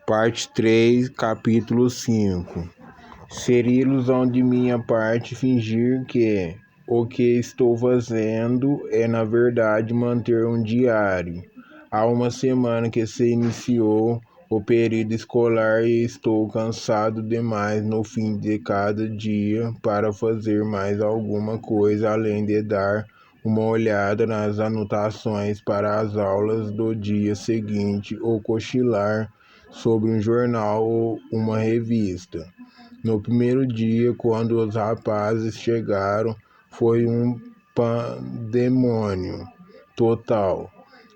Parte 3, capítulo 5. Seria ilusão de minha parte fingir que o que estou fazendo é, na verdade, manter um diário. Há uma semana que se iniciou o período escolar e estou cansado demais no fim de cada dia para fazer mais alguma coisa além de dar uma olhada nas anotações para as aulas do dia seguinte ou cochilar sobre um jornal ou uma revista. No primeiro dia, quando os rapazes chegaram, foi um pandemônio total.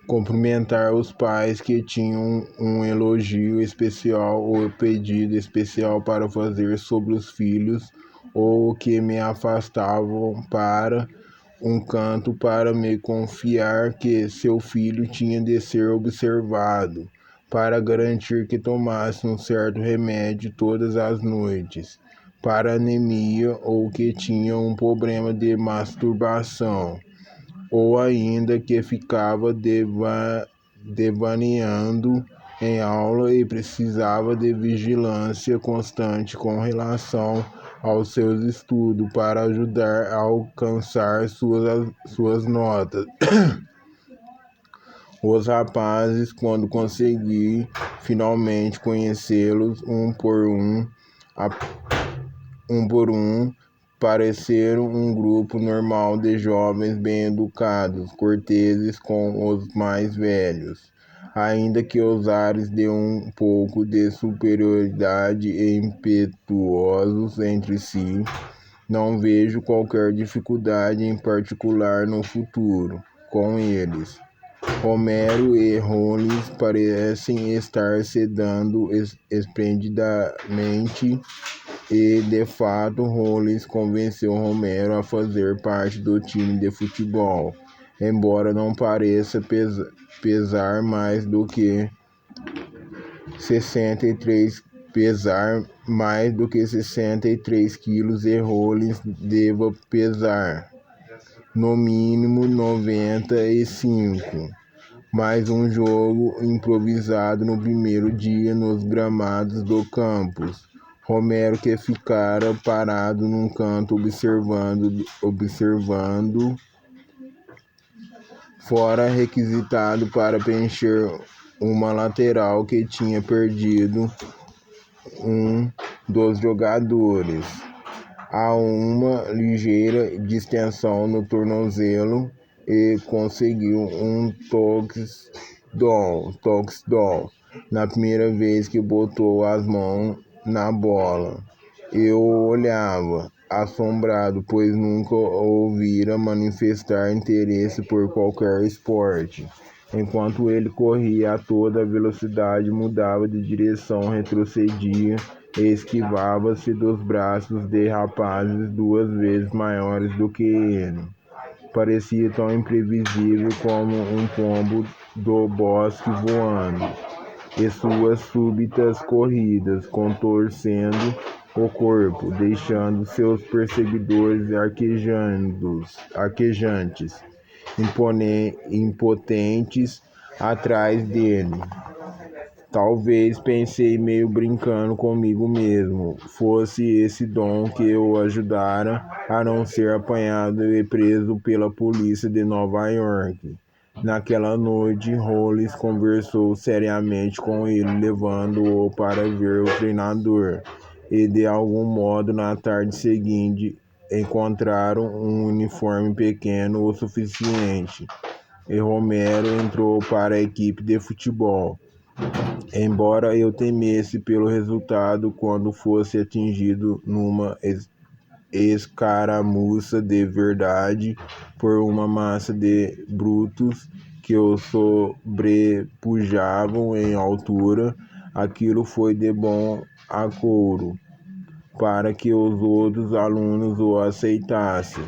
Cumprimentar os pais que tinham um elogio especial ou pedido especial para fazer sobre os filhos, ou que me afastavam para um canto para me confiar que seu filho tinha de ser observado, para garantir que tomasse um certo remédio todas as noites, para anemia, ou que tinha um problema de masturbação, ou ainda que ficava devaneando em aula e precisava de vigilância constante com relação aos seus estudos para ajudar a alcançar suas notas. Os rapazes, quando consegui finalmente conhecê-los um por um, pareceram um grupo normal de jovens bem-educados, corteses com os mais velhos, ainda que os ares de um pouco de superioridade e impetuosos entre si. Não vejo qualquer dificuldade em particular no futuro com eles. Romero e Rollins parecem estar se dando esplendidamente e, de fato, Rollins convenceu Romero a fazer parte do time de futebol, embora não pareça pesar mais do que 63 quilos e Rollins deva pesar no mínimo 95. Mais um jogo improvisado no primeiro dia nos gramados do campus. Romero, que ficara parado num canto observando, fora requisitado para preencher uma lateral que tinha perdido um dos jogadores. Há uma ligeira distensão no tornozelo e conseguiu um touchdown na primeira vez que botou as mãos na bola. Eu olhava, assombrado, pois nunca o ouvira manifestar interesse por qualquer esporte. Enquanto ele corria a toda velocidade, mudava de direção, retrocedia e esquivava-se dos braços de rapazes 2 vezes maiores do que ele. Parecia tão imprevisível como um pombo do bosque voando, e suas súbitas corridas, contorcendo o corpo, deixando seus perseguidores arquejantes, impotentes atrás dele. Talvez, pensei meio brincando comigo mesmo, fosse esse dom que o ajudara a não ser apanhado e preso pela polícia de Nova York. Naquela noite, Rollins conversou seriamente com ele, levando-o para ver o treinador, e de algum modo na tarde seguinte encontraram um uniforme pequeno o suficiente, e Romero entrou para a equipe de futebol. Embora eu temesse pelo resultado quando fosse atingido numa escaramuça de verdade por uma massa de brutos que o sobrepujavam em altura, aquilo foi de bom agouro para que os outros alunos o aceitassem.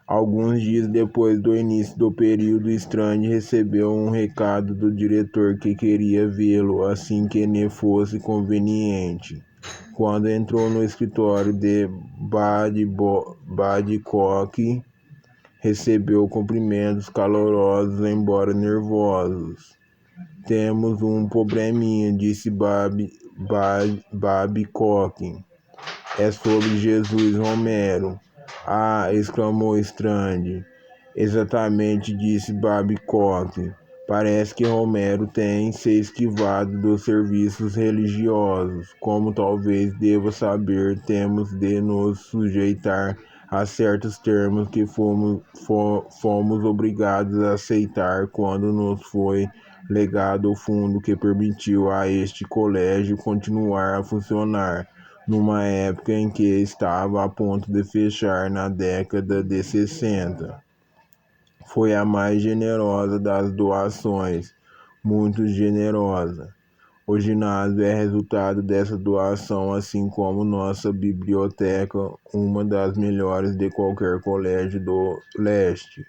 Alguns dias depois do início do período, Strange recebeu um recado do diretor que queria vê-lo assim que lhe fosse conveniente. Quando entrou no escritório de Badcock, recebeu cumprimentos calorosos, embora nervosos. Temos um probleminha, disse Babcock. É sobre Jesus Romero. Ah, exclamou Strand. Exatamente, disse Babcock. Parece que Romero tem se esquivado dos serviços religiosos. Como talvez deva saber, temos de nos sujeitar a certos termos que fomos obrigados a aceitar quando nos foi legado o fundo que permitiu a este colégio continuar a funcionar numa época em que estava a ponto de fechar na década de 60. Foi a mais generosa das doações, muito generosa. O ginásio é resultado dessa doação, assim como nossa biblioteca, uma das melhores de qualquer colégio do leste,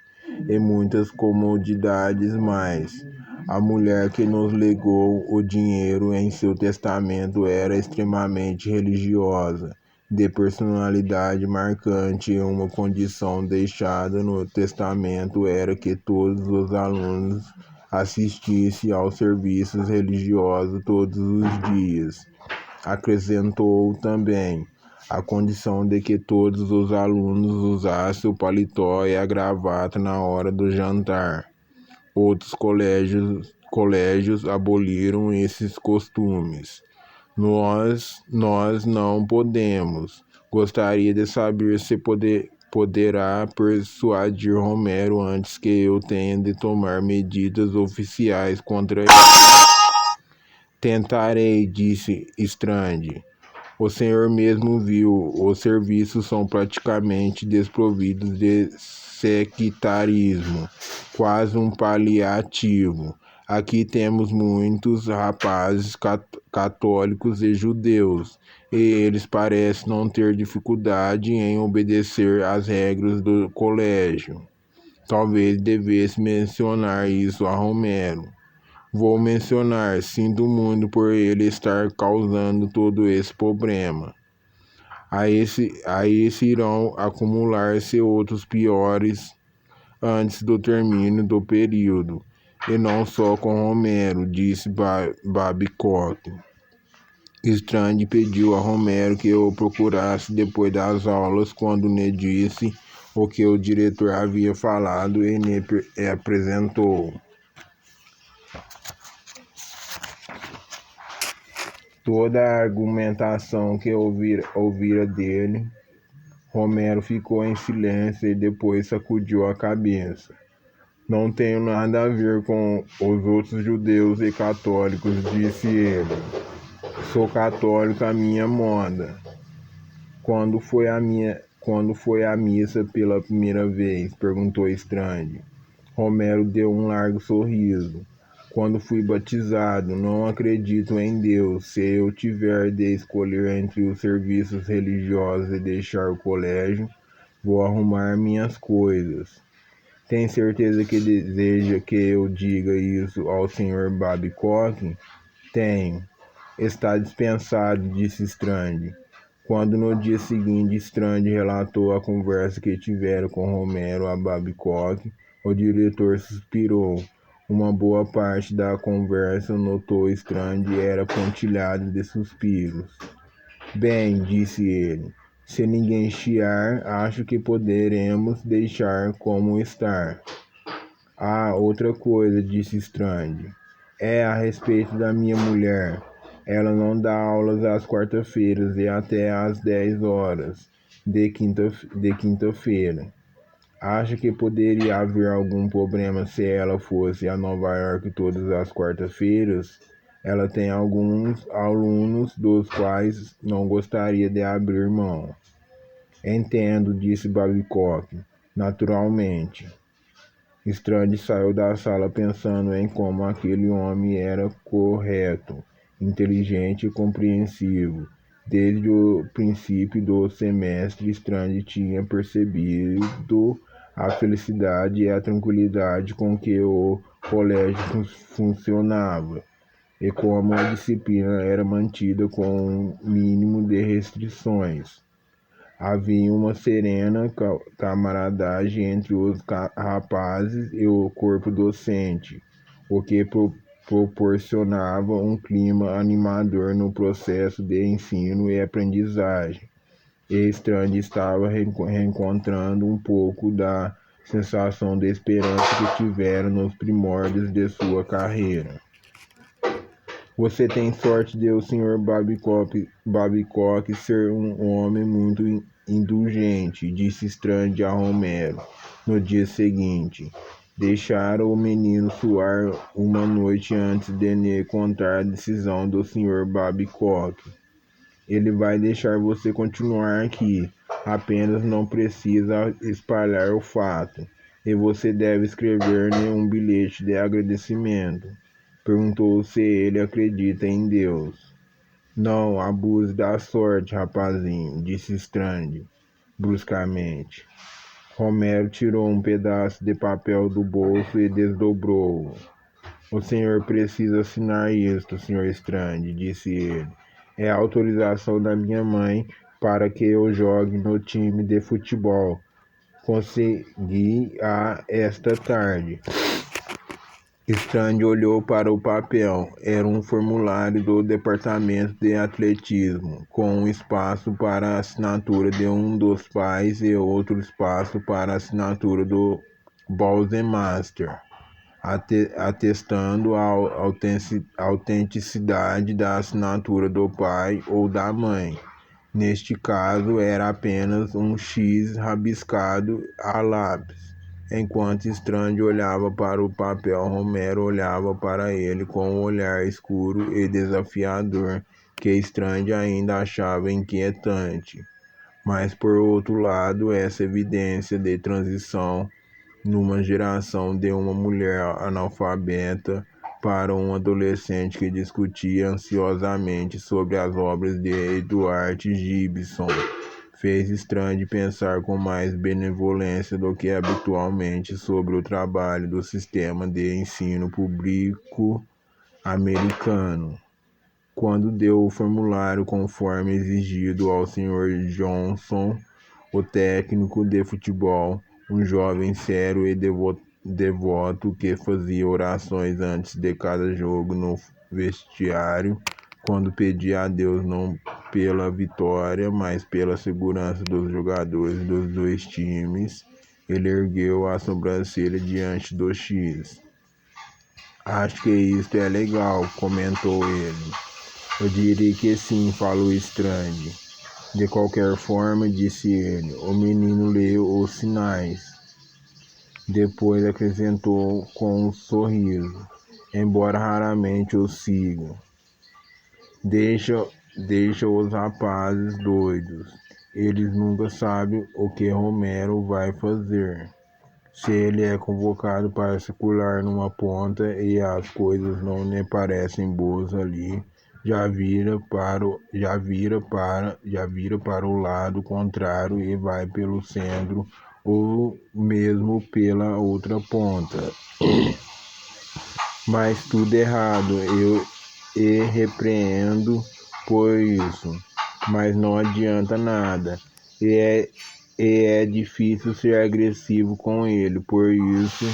e muitas comodidades mais. A mulher que nos legou o dinheiro em seu testamento era extremamente religiosa, de personalidade marcante, e uma condição deixada no testamento era que todos os alunos assistissem aos serviços religiosos todos os dias. Acrescentou também a condição de que todos os alunos usassem o paletó e a gravata na hora do jantar. Outros colégios aboliram esses costumes. Nós não podemos. Gostaria de saber se poderá persuadir Romero antes que eu tenha de tomar medidas oficiais contra ele. Tentarei, disse Strand. O senhor mesmo viu, os serviços são praticamente desprovidos de sectarismo, quase um paliativo. Aqui temos muitos rapazes católicos e judeus, e eles parecem não ter dificuldade em obedecer às regras do colégio. Talvez devesse mencionar isso a Romero. Vou mencionar, sinto muito por ele estar causando todo esse problema. A esse irão acumular-se outros piores antes do término do período, e não só com Romero, disse Babcock. Strand pediu a Romero que o procurasse depois das aulas, quando lhe disse o que o diretor havia falado e lhe apresentou toda a argumentação que ouvira dele. Romero ficou em silêncio e depois sacudiu a cabeça. Não tenho nada a ver com os outros judeus e católicos, disse ele. Sou católico à minha moda. Quando foi a missa pela primeira vez? Perguntou Strand. Romero deu um largo sorriso. Quando fui batizado, não acredito em Deus. Se eu tiver de escolher entre os serviços religiosos e deixar o colégio, vou arrumar minhas coisas. Tem certeza que deseja que eu diga isso ao Sr. Babcock? Tenho. Está dispensado, disse Strand. Quando no dia seguinte Strand relatou a conversa que tivera com Romero a Babcock, o diretor suspirou. Uma boa parte da conversa, notou Strand, era pontilhada de suspiros. Bem, disse ele, se ninguém chiar, acho que poderemos deixar como está. Ah, outra coisa, disse Strand. É a respeito da minha mulher. Ela não dá aulas às quartas-feiras e até às 10 horas de quinta-feira. Acha que poderia haver algum problema se ela fosse a Nova York todas as quartas-feiras? Ela tem alguns alunos dos quais não gostaria de abrir mão. Entendo, disse Babcock. Naturalmente. Strand saiu da sala pensando em como aquele homem era correto, inteligente e compreensivo. Desde o princípio do semestre, Strand tinha percebido a felicidade e a tranquilidade com que o colégio funcionava, e como a disciplina era mantida com um mínimo de restrições. Havia uma serena camaradagem entre os rapazes e o corpo docente, o que proporcionava um clima animador no processo de ensino e aprendizagem. E Strand estava reencontrando um pouco da sensação de esperança que tivera nos primórdios de sua carreira. Você tem sorte de o Sr. Babcock ser um homem muito indulgente, disse Strand a Romero no dia seguinte. Deixara o menino suar uma noite antes de lhe contar a decisão do Sr. Babcock. Ele vai deixar você continuar aqui, apenas não precisa espalhar o fato. E você deve escrever-lhe um bilhete de agradecimento. Perguntou se ele acredita em Deus. Não abuse da sorte, rapazinho, disse Strand, bruscamente. Romero tirou um pedaço de papel do bolso e desdobrou-o. O senhor precisa assinar isto, Sr. Strand, disse ele. É a autorização da minha mãe para que eu jogue no time de futebol. Consegui esta tarde. Strand olhou para o papel. Era um formulário do departamento de atletismo, com um espaço para a assinatura de um dos pais e outro espaço para a assinatura do Ballsmaster, atestando a autenticidade da assinatura do pai ou da mãe. Neste caso, era apenas um X rabiscado a lápis. Enquanto Strand olhava para o papel, Romero olhava para ele com um olhar escuro e desafiador que Strand ainda achava inquietante. Mas, por outro lado, essa evidência de transição numa geração de uma mulher analfabeta para um adolescente que discutia ansiosamente sobre as obras de Edward Gibson fez Strand pensar com mais benevolência do que habitualmente sobre o trabalho do sistema de ensino público americano. Quando deu o formulário conforme exigido ao Sr. Johnson, o técnico de futebol, um jovem sério e devoto que fazia orações antes de cada jogo no vestiário, quando pedia a Deus não pela vitória, mas pela segurança dos jogadores dos dois times, ele ergueu a sobrancelha diante do X. Acho que isto é legal, comentou ele. Eu diria que sim, falou Strand. De qualquer forma, disse ele, o menino leu os sinais. Depois acrescentou com um sorriso, embora raramente o siga. Deixa os rapazes doidos. Eles nunca sabem o que Romero vai fazer. Se ele é convocado para circular numa ponta e as coisas não lhe parecem boas ali, já vira para o lado contrário e vai pelo centro ou mesmo pela outra ponta. Mas tudo errado, eu repreendo por isso, mas não adianta nada. E é difícil ser agressivo com ele, por isso,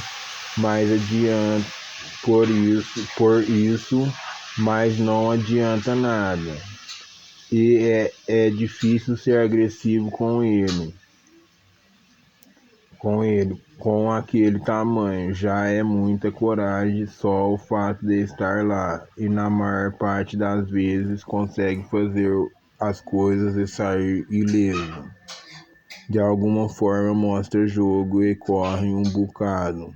mas não adianta nada. E é difícil ser agressivo com ele, com aquele tamanho. Já é muita coragem só o fato de estar lá, e na maior parte das vezes consegue fazer as coisas e sair ileso. De alguma forma mostra jogo e corre um bocado.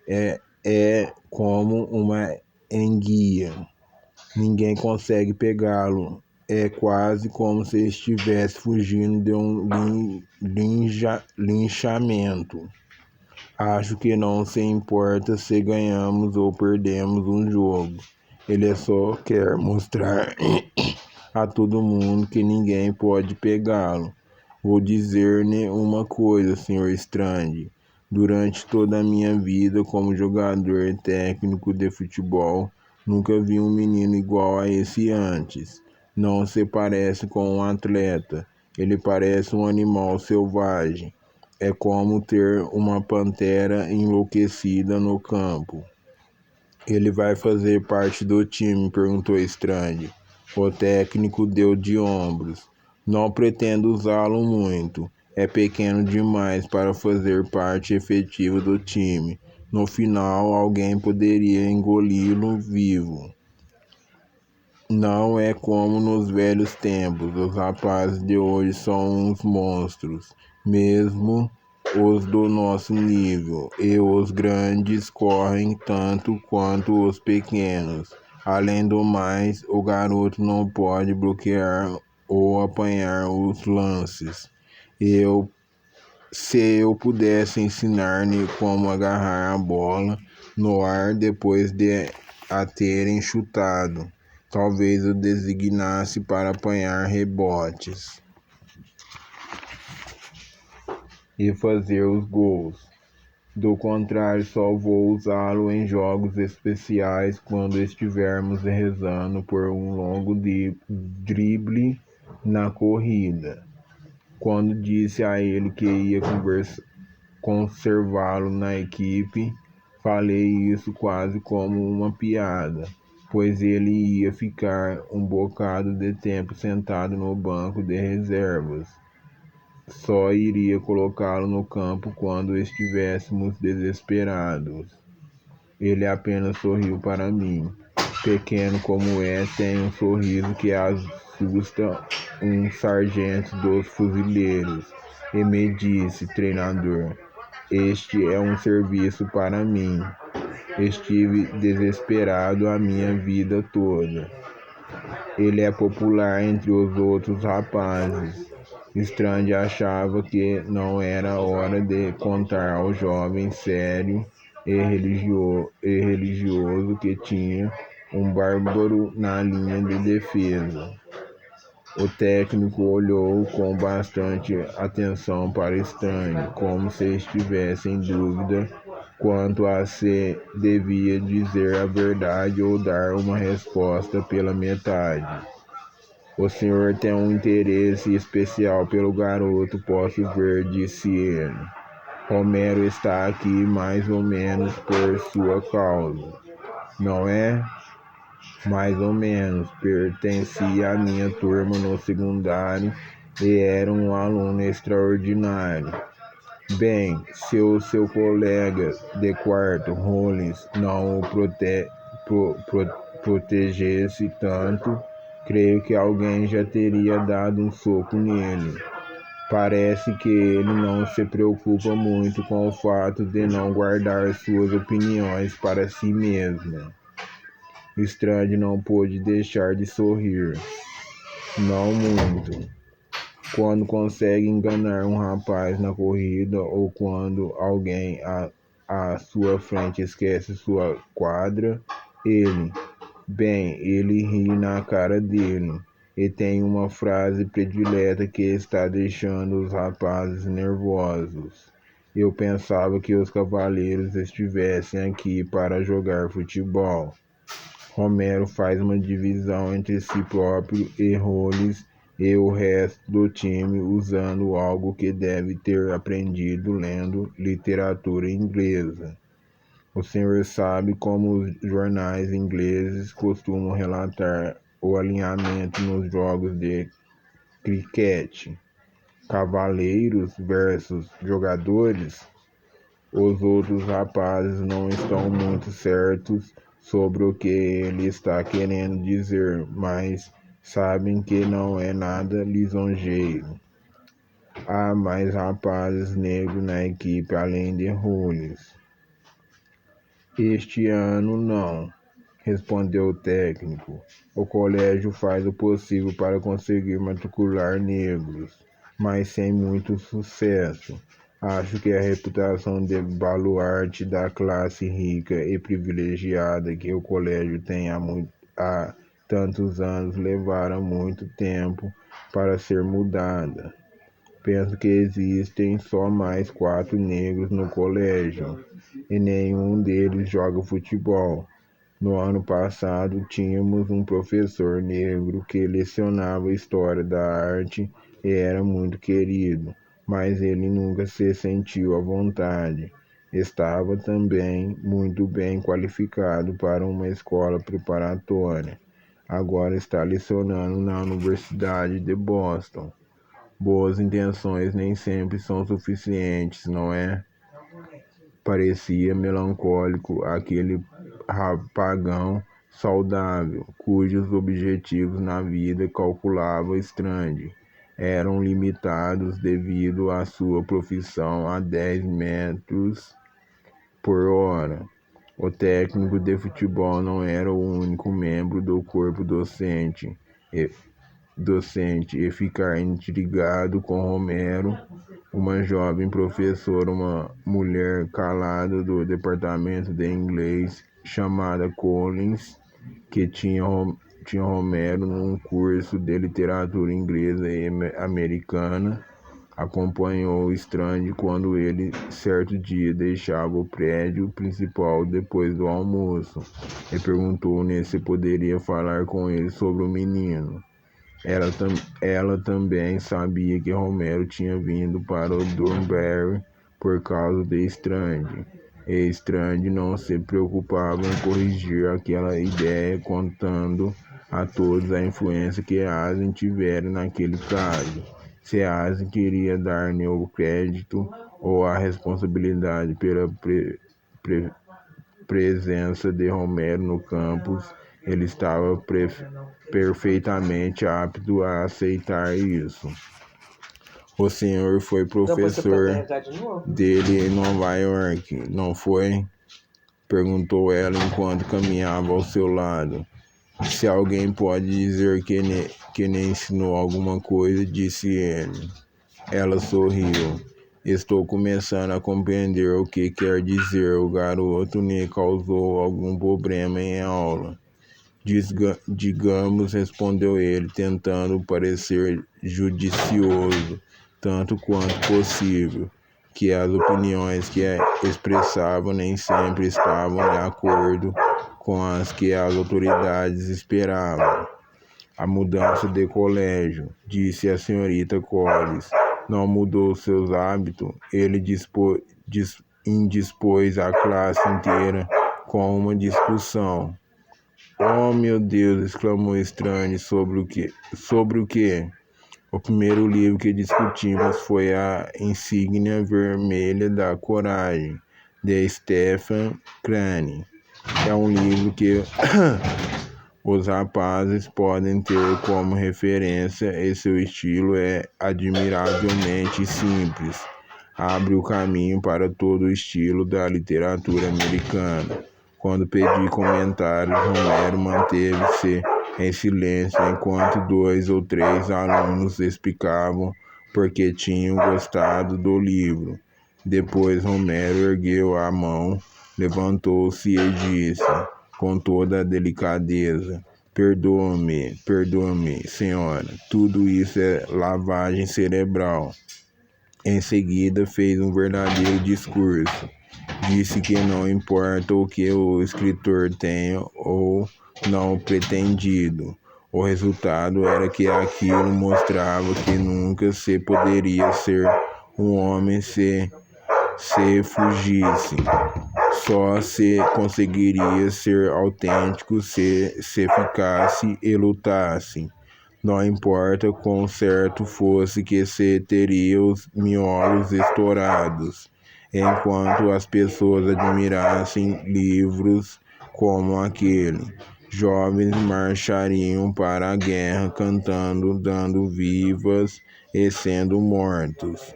É como uma enguia. Ninguém consegue pegá-lo. É quase como se estivesse fugindo de um linchamento. Acho que não se importa se ganhamos ou perdemos um jogo. Ele só quer mostrar a todo mundo que ninguém pode pegá-lo. Vou dizer-lhe uma coisa, Sr. Strand. Durante toda a minha vida como jogador e técnico de futebol, nunca vi um menino igual a esse antes. Não se parece com um atleta. Ele parece um animal selvagem. É como ter uma pantera enlouquecida no campo. Ele vai fazer parte do time? Perguntou Strange. O técnico deu de ombros. Não pretendo usá-lo muito. É pequeno demais para fazer parte efetiva do time. No final, alguém poderia engoli-lo vivo. Não é como nos velhos tempos. Os rapazes de hoje são uns monstros, mesmo os do nosso nível, e os grandes correm tanto quanto os pequenos. Além do mais, o garoto não pode bloquear ou apanhar os lances. Se eu pudesse ensinar-lhe como agarrar a bola no ar depois de a terem chutado, talvez o designasse para apanhar rebotes e fazer os gols. Do contrário, só vou usá-lo em jogos especiais quando estivermos rezando por um longo drible na corrida. Quando disse a ele que ia conservá-lo na equipe, falei isso quase como uma piada, pois ele ia ficar um bocado de tempo sentado no banco de reservas. Só iria colocá-lo no campo quando estivéssemos desesperados. Ele apenas sorriu para mim. Pequeno como é, tem um sorriso que assusta um sargento dos fuzileiros. E me disse, treinador, este é um serviço para mim. Estive desesperado a minha vida toda. Ele é popular entre os outros rapazes. Strange achava que não era hora de contar ao jovem sério e religioso que tinha um bárbaro na linha de defesa. O técnico olhou com bastante atenção para Strange, como se estivesse em dúvida quanto a se devia dizer a verdade ou dar uma resposta pela metade. O senhor tem um interesse especial pelo garoto, posso ver, disse ele. Romero está aqui mais ou menos por sua causa, não é? Mais ou menos. Pertencia à minha turma no secundário e era um aluno extraordinário. Bem, se o seu colega de quarto, Rollins, não o protegesse tanto, creio que alguém já teria dado um soco nele. Parece que ele não se preocupa muito com o fato de não guardar suas opiniões para si mesmo. Strange não pôde deixar de sorrir. Não muito. Quando consegue enganar um rapaz na corrida ou quando alguém à sua frente esquece sua quadra, ele ri na cara dele. E tem uma frase predileta que está deixando os rapazes nervosos. Eu pensava que os cavaleiros estivessem aqui para jogar futebol. Romero faz uma divisão entre si próprio e Rollins e o resto do time usando algo que deve ter aprendido lendo literatura inglesa. O senhor sabe como os jornais ingleses costumam relatar o alinhamento nos jogos de criquete. Cavaleiros versus jogadores. Os outros rapazes não estão muito certos sobre o que ele está querendo dizer, mas sabem que não é nada lisonjeiro. Há mais rapazes negros na equipe além de Rollins. Este ano não, respondeu o técnico. O colégio faz o possível para conseguir matricular negros, mas sem muito sucesso. Acho que a reputação de baluarte da classe rica e privilegiada que o colégio tem há tantos anos levará muito tempo para ser mudada. Penso que existem só mais 4 negros no colégio e nenhum deles joga futebol. No ano passado, tínhamos um professor negro que lecionava História da Arte e era muito querido, mas ele nunca se sentiu à vontade. Estava também muito bem qualificado para uma escola preparatória. Agora está lecionando na Universidade de Boston. Boas intenções nem sempre são suficientes, não é? Parecia melancólico aquele rapagão saudável, cujos objetivos na vida, calculava Strange, eram limitados devido à sua profissão a 10 metros por hora. O técnico de futebol não era o único membro do corpo docente e ficar intrigado com Romero, uma jovem professora, uma mulher calada do departamento de inglês chamada Collins, que tinha Romero num curso de literatura inglesa e americana. Acompanhou Strange quando ele, certo dia, deixava o prédio principal depois do almoço e perguntou-lhe se poderia falar com ele sobre o menino. Ela também sabia que Romero tinha vindo para o Dunbury por causa de Strange, e Strange não se preocupava em corrigir aquela ideia, contando a todos a influência que Asen tivera naquele caso. Se Asen queria dar-lhe o crédito ou a responsabilidade pela presença de Romero no campus, ele estava perfeitamente apto a aceitar isso. O senhor foi professor dele em Nova York, não foi? Perguntou ela enquanto caminhava ao seu lado. Se alguém pode dizer que lhe ensinou alguma coisa, disse ele. Ela sorriu. Estou começando a compreender o que quer dizer. O garoto lhe causou algum problema em aula. Digamos, respondeu ele, tentando parecer judicioso, tanto quanto possível, que as opiniões que expressava nem sempre estavam de acordo com as que as autoridades esperavam. A mudança de colégio, disse a senhorita Collins, não mudou seus hábitos. Ele indispôs a classe inteira com uma discussão. Oh, meu Deus! Exclamou Strange. Sobre o quê? Sobre o quê? O primeiro livro que discutimos foi A Insígnia Vermelha da Coragem, de Stephen Crane. É um livro que os rapazes podem ter como referência e seu estilo é admiravelmente simples. Abre o caminho para todo o estilo da literatura americana. Quando pedi comentários, Romero manteve-se em silêncio enquanto 2 ou 3 alunos explicavam por que tinham gostado do livro. Depois Romero ergueu a mão, levantou-se e disse, com toda a delicadeza, perdoe-me, senhora, tudo isso é lavagem cerebral. Em seguida fez um verdadeiro discurso. Disse que não importa o que o escritor tenha ou não pretendido. O resultado era que aquilo mostrava que nunca se poderia ser um homem se fugisse. Só se conseguiria ser autêntico se ficasse e lutasse. Não importa quão certo fosse que se teria os miolos estourados. Enquanto as pessoas admirassem livros como aquele, jovens marchariam para a guerra cantando, dando vivas e sendo mortos.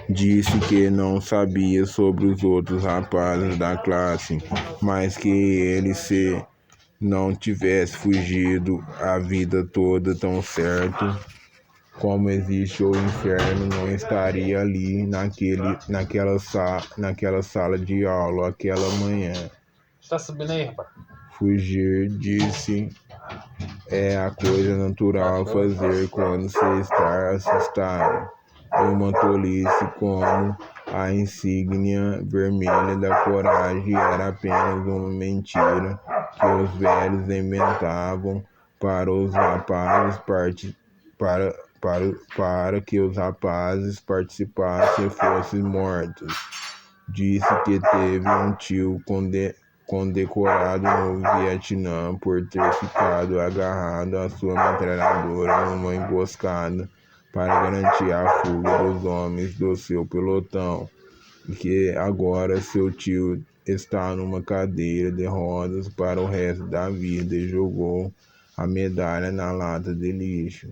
Disse que não sabia sobre os outros rapazes da classe, mas que ele, se não tivesse fugido a vida toda tão certo como existe o inferno, não estaria ali naquela sala de aula aquela manhã. Está subindo aí, rapaz? Fugir, disse, é a coisa natural a fazer quando se está assustado. Uma tolice como a insígnia vermelha da coragem era apenas uma mentira que os velhos inventavam para os rapazes para que os rapazes participassem e fossem mortos. Disse que teve um tio condecorado no Vietnã por ter ficado agarrado à sua metralhadora numa emboscada para garantir a fuga dos homens do seu pelotão, e que agora seu tio está numa cadeira de rodas para o resto da vida e jogou a medalha na lata de lixo.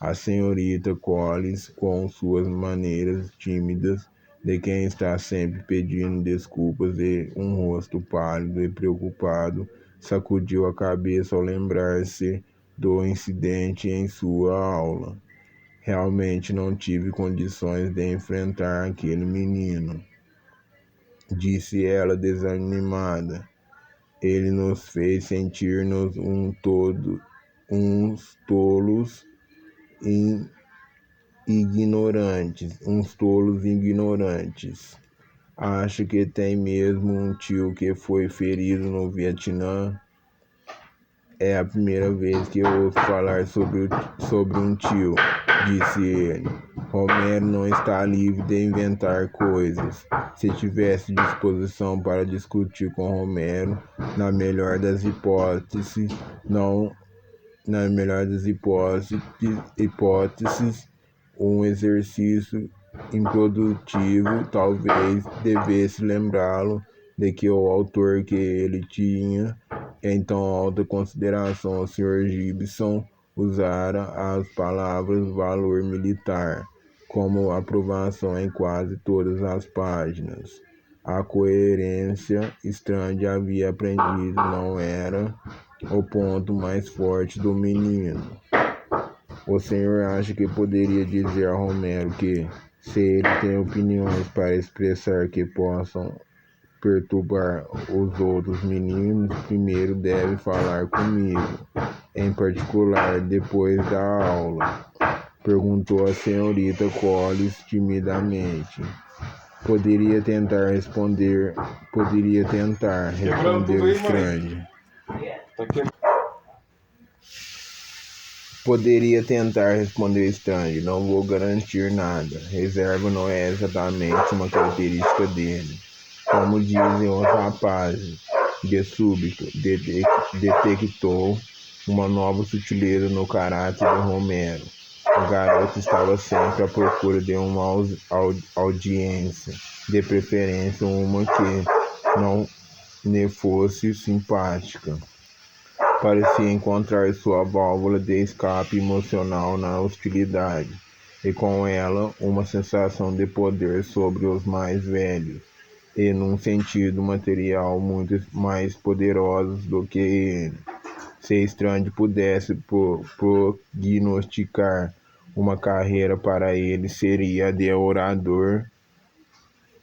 A senhorita Collins, com suas maneiras tímidas de quem está sempre pedindo desculpas e um rosto pálido e preocupado, sacudiu a cabeça ao lembrar-se do incidente em sua aula. Realmente não tive condições de enfrentar aquele menino, disse ela desanimada. Ele nos fez sentir-nos uns tolos uns tolos ignorantes. Acho que tem mesmo um tio que foi ferido no Vietnã. É a primeira vez que eu ouço falar sobre um tio, disse ele. Romero não está livre de inventar coisas. Se tivesse disposição para discutir com Romero, na melhor das hipóteses, um exercício improdutivo, talvez devesse lembrá-lo de que o autor que ele tinha em tão alta consideração, o Sr. Gibson, usara as palavras valor militar como aprovação em quase todas as páginas. A coerência, Strand havia aprendido, não era o ponto mais forte do menino. O senhor acha que poderia dizer a Romero que, se ele tem opiniões para expressar que possam perturbar os outros meninos, primeiro deve falar comigo, em particular depois da aula? Perguntou a senhorita Collins timidamente. Poderia tentar, respondeu Strand. Poderia tentar, respondeu Strand. Não vou garantir nada. Reserva não é exatamente uma característica dele. Como dizem os rapazes, de súbito detectou uma nova sutileza no caráter de Romero. O garoto estava sempre à procura de uma audiência, de preferência uma que não lhe fosse simpática. Parecia encontrar sua válvula de escape emocional na hostilidade, e com ela uma sensação de poder sobre os mais velhos, e num sentido material muito mais poderosos do que ele. Se Strand pudesse prognosticar uma carreira para ele, seria a de orador,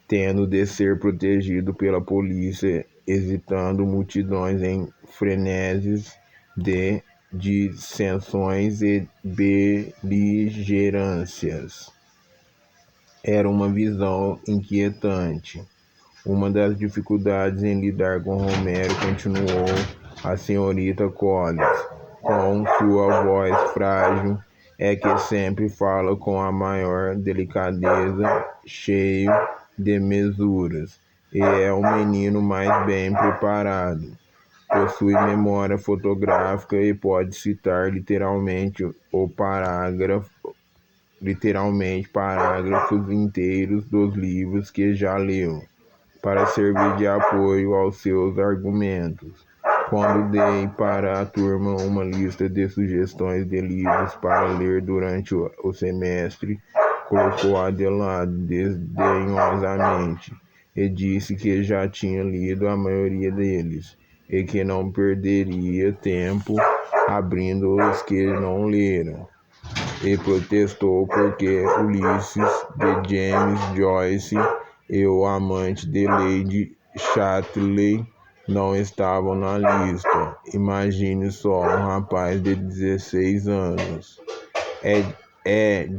tendo de ser protegido pela polícia, excitando multidões em freneses de dissensões e beligerâncias. Era uma visão inquietante. Uma das dificuldades em lidar com Romero, continuou a senhorita Collins, com sua voz frágil, é que sempre fala com a maior delicadeza, cheio de mesuras, e é o menino mais bem preparado. Possui memória fotográfica e pode citar literalmente parágrafos inteiros dos livros que já leu, para servir de apoio aos seus argumentos. Quando dei para a turma uma lista de sugestões de livros para ler durante o semestre, colocou-a de lado desdenhosamente e disse que já tinha lido a maioria deles e que não perderia tempo abrindo os que não leram. E protestou porque Ulisses, de James Joyce, e o amante de Lady Chatterley não estavam na lista. Imagine só, um rapaz de 16 anos.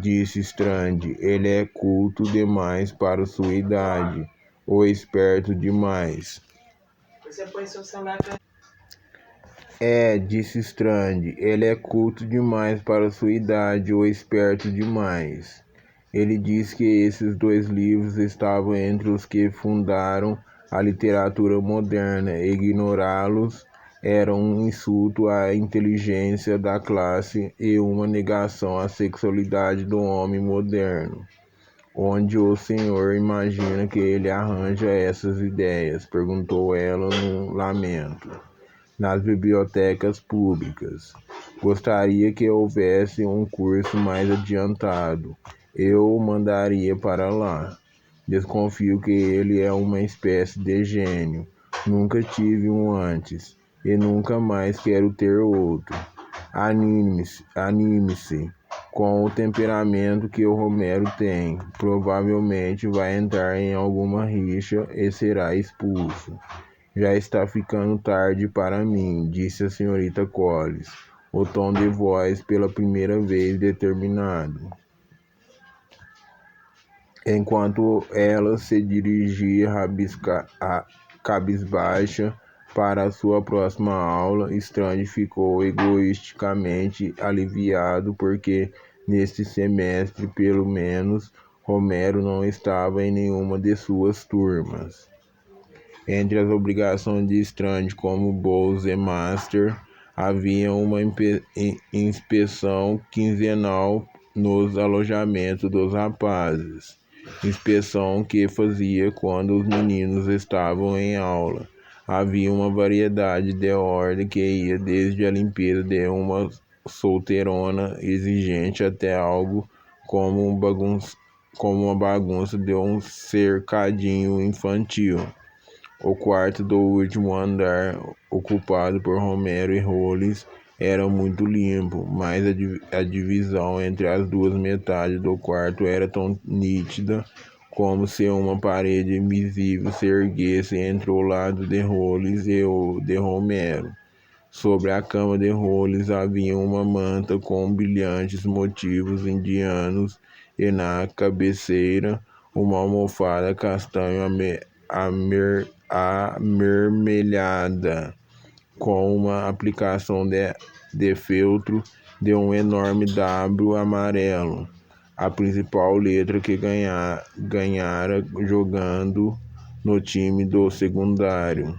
Disse Strand, ele é culto demais para sua idade, ou esperto demais. Você põe seu celular pra... disse Strand, ele é culto demais para sua idade, ou esperto demais. Ele disse que esses 2 livros estavam entre os que fundaram a literatura moderna. Ignorá-los era um insulto à inteligência da classe e uma negação à sexualidade do homem moderno. Onde o senhor imagina que ele arranja essas ideias? Perguntou ela num lamento. Nas bibliotecas públicas. Gostaria que houvesse um curso mais adiantado. Eu o mandaria para lá. Desconfio que ele é uma espécie de gênio. Nunca tive um antes e nunca mais quero ter outro. Anime-se com o temperamento que o Romero tem. Provavelmente vai entrar em alguma rixa e será expulso. Já está ficando tarde para mim, disse a senhorita Collins, o tom de voz pela primeira vez determinado. Enquanto ela se dirigia cabisbaixa para a sua próxima aula, Strange ficou egoisticamente aliviado porque, neste semestre, pelo menos, Romero não estava em nenhuma de suas turmas. Entre as obrigações de Strange como Bowser Master, havia uma inspeção quinzenal nos alojamentos dos rapazes. Inspeção que fazia quando os meninos estavam em aula. Havia uma variedade de ordem que ia desde a limpeza de uma solteirona exigente até algo como uma bagunça de um cercadinho infantil. O quarto do último andar, ocupado por Romero e Hollis, era muito limpo, mas a divisão entre as 2 metades do quarto era tão nítida como se uma parede invisível se erguesse entre o lado de Hollis e o de Romero. Sobre a cama de Hollis havia uma manta com brilhantes motivos indianos e na cabeceira uma almofada castanho avermelhada com uma aplicação de feltro de um enorme W amarelo, a principal letra que ganhara jogando no time do secundário.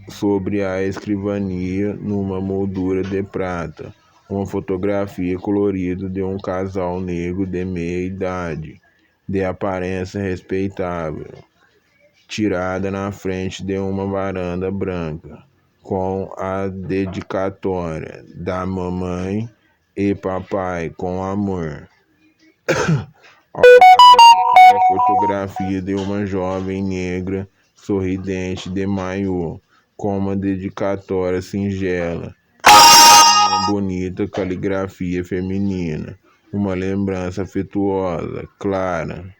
Sobre a escrivania, numa moldura de prata, uma fotografia colorida de um casal negro de meia idade, de aparência respeitável, tirada na frente de uma varanda branca, com a dedicatória da mamãe e papai com amor. Ao lado, uma fotografia de uma jovem negra sorridente de maiô, com uma dedicatória singela, uma bonita caligrafia feminina, uma lembrança afetuosa, clara.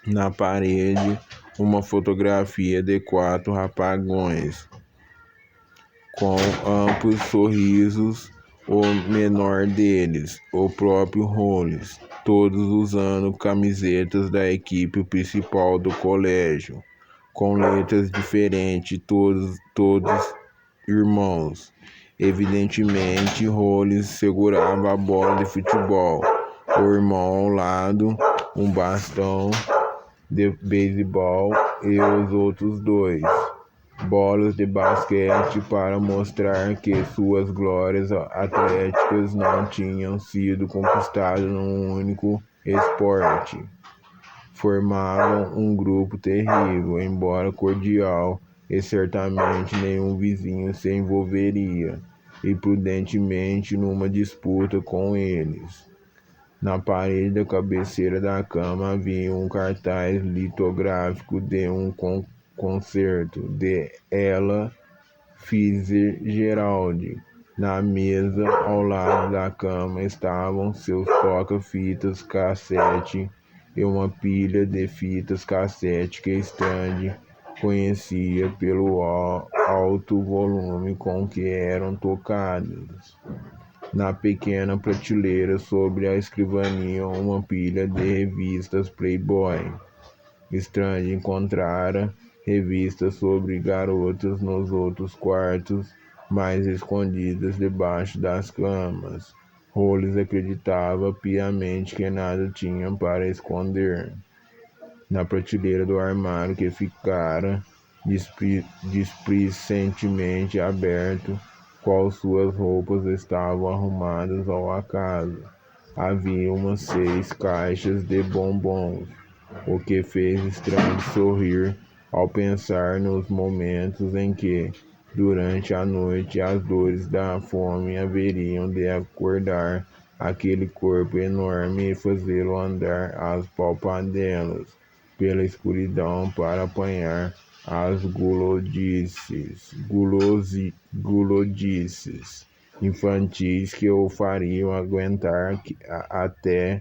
Na parede, uma fotografia de 4 rapagões, com amplos sorrisos, o menor deles, o próprio Hollis, todos usando camisetas da equipe principal do colégio, com letras diferentes, todos irmãos. Evidentemente, Hollis segurava a bola de futebol, o irmão ao lado, um bastão de beisebol e os outros 2 bolas de basquete para mostrar que suas glórias atléticas não tinham sido conquistadas num único esporte. Formavam um grupo terrível, embora cordial, e certamente nenhum vizinho se envolveria imprudentemente numa disputa com eles. Na parede da cabeceira da cama havia um cartaz litográfico de um concerto de Ella Fitzgerald. Na mesa ao lado da cama estavam seus toca-fitas cassete e uma pilha de fitas cassete que Strange conhecia pelo alto volume com que eram tocadas. Na pequena prateleira sobre a escrivaninha, uma pilha de revistas Playboy. Strange encontrara revistas sobre garotas nos outros quartos, mais escondidas debaixo das camas. Hollis acreditava piamente que nada tinha para esconder. Na prateleira do armário que ficara displicentemente aberto, qual suas roupas estavam arrumadas ao acaso. Havia umas 6 caixas de bombons, o que fez Strange sorrir ao pensar nos momentos em que, durante a noite, as dores da fome haveriam de acordar aquele corpo enorme e fazê-lo andar às palpadelas pela escuridão para apanhar as gulodices infantis que o fariam aguentar até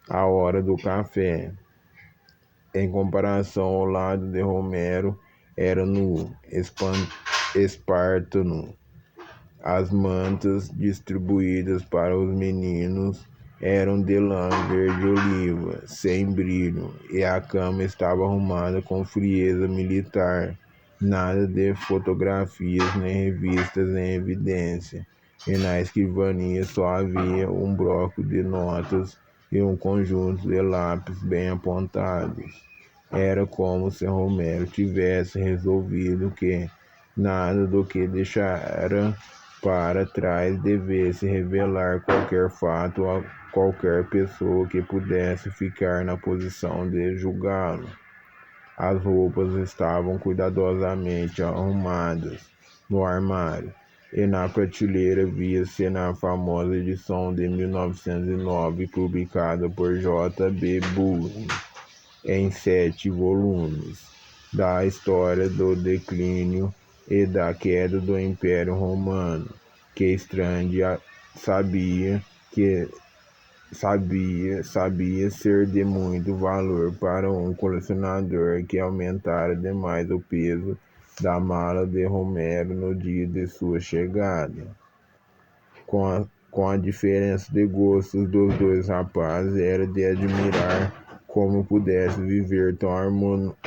a hora do café. Em comparação ao lado de Romero, era nu, espartano. As mantas distribuídas para os meninos eram de lã verde-oliva, sem brilho, e a cama estava arrumada com frieza militar. Nada de fotografias nem revistas em evidência, e na escrivania só havia um bloco de notas e um conjunto de lápis bem apontados. Era como se Romero tivesse resolvido que nada do que deixara para trás devesse revelar qualquer fato a qualquer pessoa que pudesse ficar na posição de julgá-lo. As roupas estavam cuidadosamente arrumadas no armário, e na prateleira via-se na famosa edição de 1909, publicada por J. B. Bullen, em 7 volumes, da história do declínio e da queda do Império Romano, que Strange sabia ser de muito valor para um colecionador, que aumentara demais o peso da mala de Romero no dia de sua chegada. Com a diferença de gostos dos dois rapazes, era de admirar como pudesse viver tão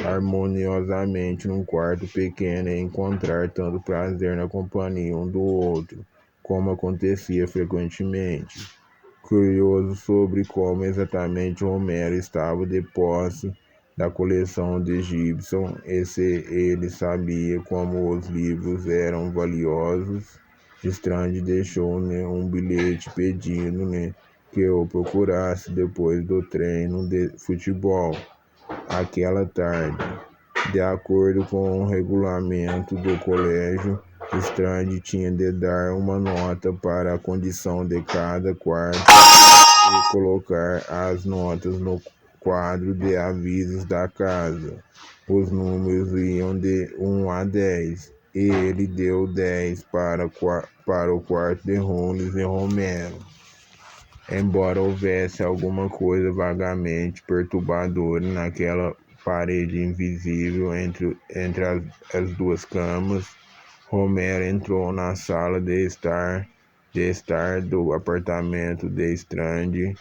harmoniosamente num quarto pequeno e encontrar tanto prazer na companhia um do outro, como acontecia frequentemente. Curioso sobre como exatamente Romero estava de posse da coleção de Gibson, e se ele sabia como os livros eram valiosos, Strange deixou-lhe um bilhete pedindo-lhe que o procurasse depois do treino de futebol aquela tarde. De acordo com o regulamento do colégio, Strange tinha de dar uma nota para a condição de cada quarto e colocar as notas no quadro de avisos da casa. Os números iam de 1 a 10, e ele deu 10 para o quarto de Hollis e Romero. Embora houvesse alguma coisa vagamente perturbadora naquela parede invisível entre as duas camas, Romero entrou na sala de estar do apartamento de Strange,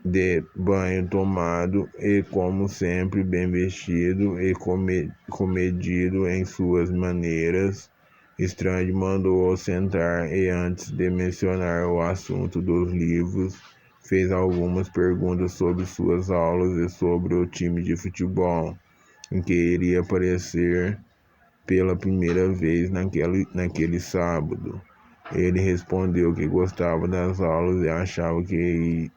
de banho tomado e, como sempre, bem vestido e comedido em suas maneiras. Strange mandou-o sentar e, antes de mencionar o assunto dos livros, fez algumas perguntas sobre suas aulas e sobre o time de futebol em que iria aparecer pela primeira vez naquele sábado. Ele respondeu que gostava das aulas e achava que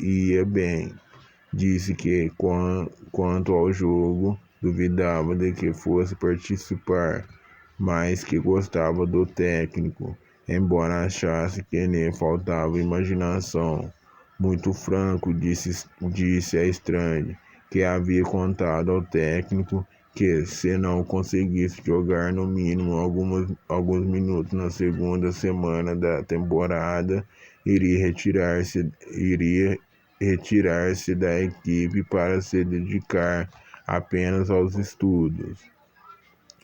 ia bem. Disse que, quanto ao jogo, duvidava de que fosse participar, mas que gostava do técnico, embora achasse que lhe faltava imaginação. Muito franco, disse a Strange, que havia contado ao técnico que, se não conseguisse jogar no mínimo alguns minutos na segunda semana da temporada, iria retirar-se da equipe para se dedicar apenas aos estudos.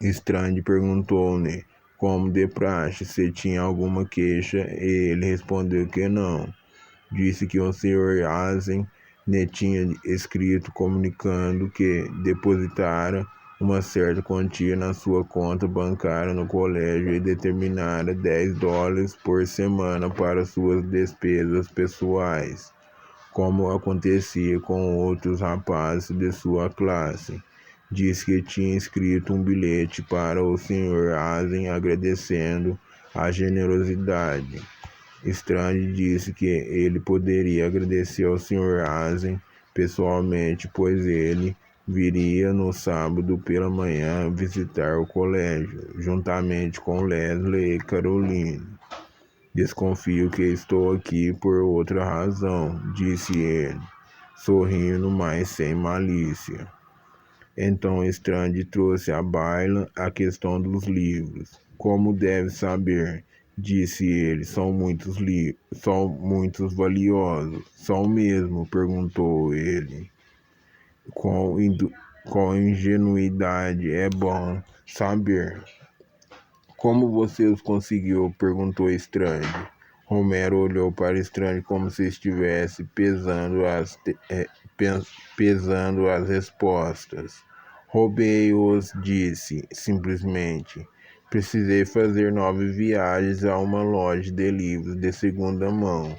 Strange perguntou-lhe, como de praxe, se tinha alguma queixa, e ele respondeu que não. Disse que o Sr. Asen lhe tinha escrito comunicando que depositara uma certa quantia na sua conta bancária no colégio e determinara $10 por semana para suas despesas pessoais, como acontecia com outros rapazes de sua classe. Disse que tinha escrito um bilhete para o Sr. Asen agradecendo a generosidade. Strange disse que ele poderia agradecer ao Sr. Asen pessoalmente, pois ele viria no sábado pela manhã visitar o colégio, juntamente com Leslie e Caroline. Desconfio que estou aqui por outra razão, disse ele, sorrindo, mas sem malícia. Então Strange trouxe à baila a questão dos livros. Como deve saber, disse ele, são muitos valiosos. São mesmo? Perguntou ele. Com ingenuidade, é bom saber. Como você os conseguiu? Perguntou Strange. Romero olhou para Strange como se estivesse pesando as respostas. Roubei-os, disse, simplesmente. Precisei fazer 9 viagens a uma loja de livros de segunda mão,